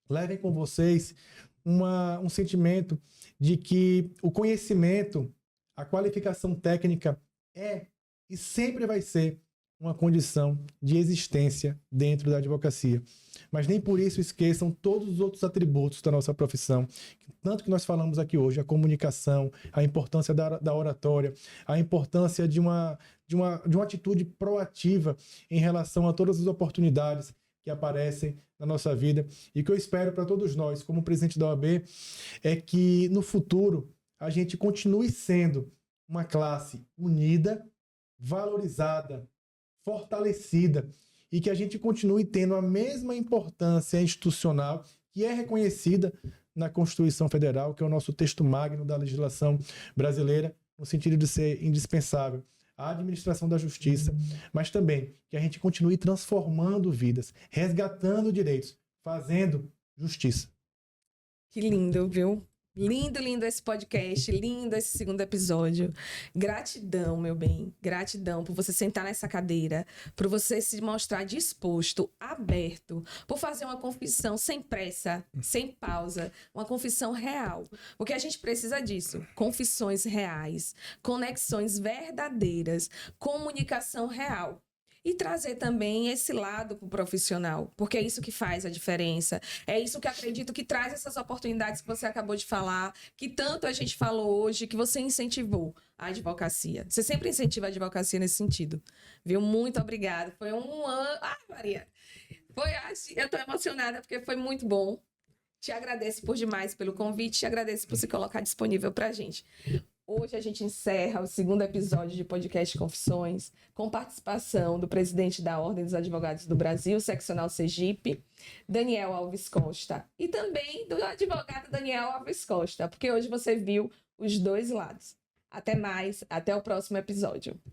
levem com vocês um sentimento de que o conhecimento, a qualificação técnica é e sempre vai ser uma condição de existência dentro da advocacia. Mas nem por isso esqueçam todos os outros atributos da nossa profissão. Tanto que nós falamos aqui hoje, a comunicação, a importância da oratória, a importância de uma atitude proativa em relação a todas as oportunidades que aparecem na nossa vida. E o que eu espero para todos nós, como presidente da OAB, é que no futuro a gente continue sendo uma classe unida, valorizada, fortalecida, e que a gente continue tendo a mesma importância institucional que é reconhecida na Constituição Federal, que é o nosso texto magno da legislação brasileira, no sentido de ser indispensável a administração da justiça, mas também que a gente continue transformando vidas, resgatando direitos, fazendo justiça. Que lindo, viu? Lindo, lindo esse podcast, lindo esse segundo episódio. Gratidão, meu bem. Gratidão por você sentar nessa cadeira, por você se mostrar disposto, aberto, por fazer uma confissão sem pressa, sem pausa, uma confissão real. Porque a gente precisa disso. Confissões reais, conexões verdadeiras, comunicação real. E trazer também esse lado para o profissional, porque é isso que faz a diferença. É isso que acredito que traz essas oportunidades que você acabou de falar, que tanto a gente falou hoje, que você incentivou a advocacia. Você sempre incentiva a advocacia nesse sentido. Viu? Muito obrigada. Foi um ano... Ai, Maria! Eu estou emocionada porque foi muito bom. Te agradeço por demais pelo convite, te agradeço por se colocar disponível para a gente. Hoje a gente encerra o segundo episódio de Podcast Confissões, com participação do presidente da Ordem dos Advogados do Brasil, seccional Sergipe, Daniel Alves Costa, e também do advogado Daniel Alves Costa, porque hoje você viu os dois lados. Até mais, até o próximo episódio.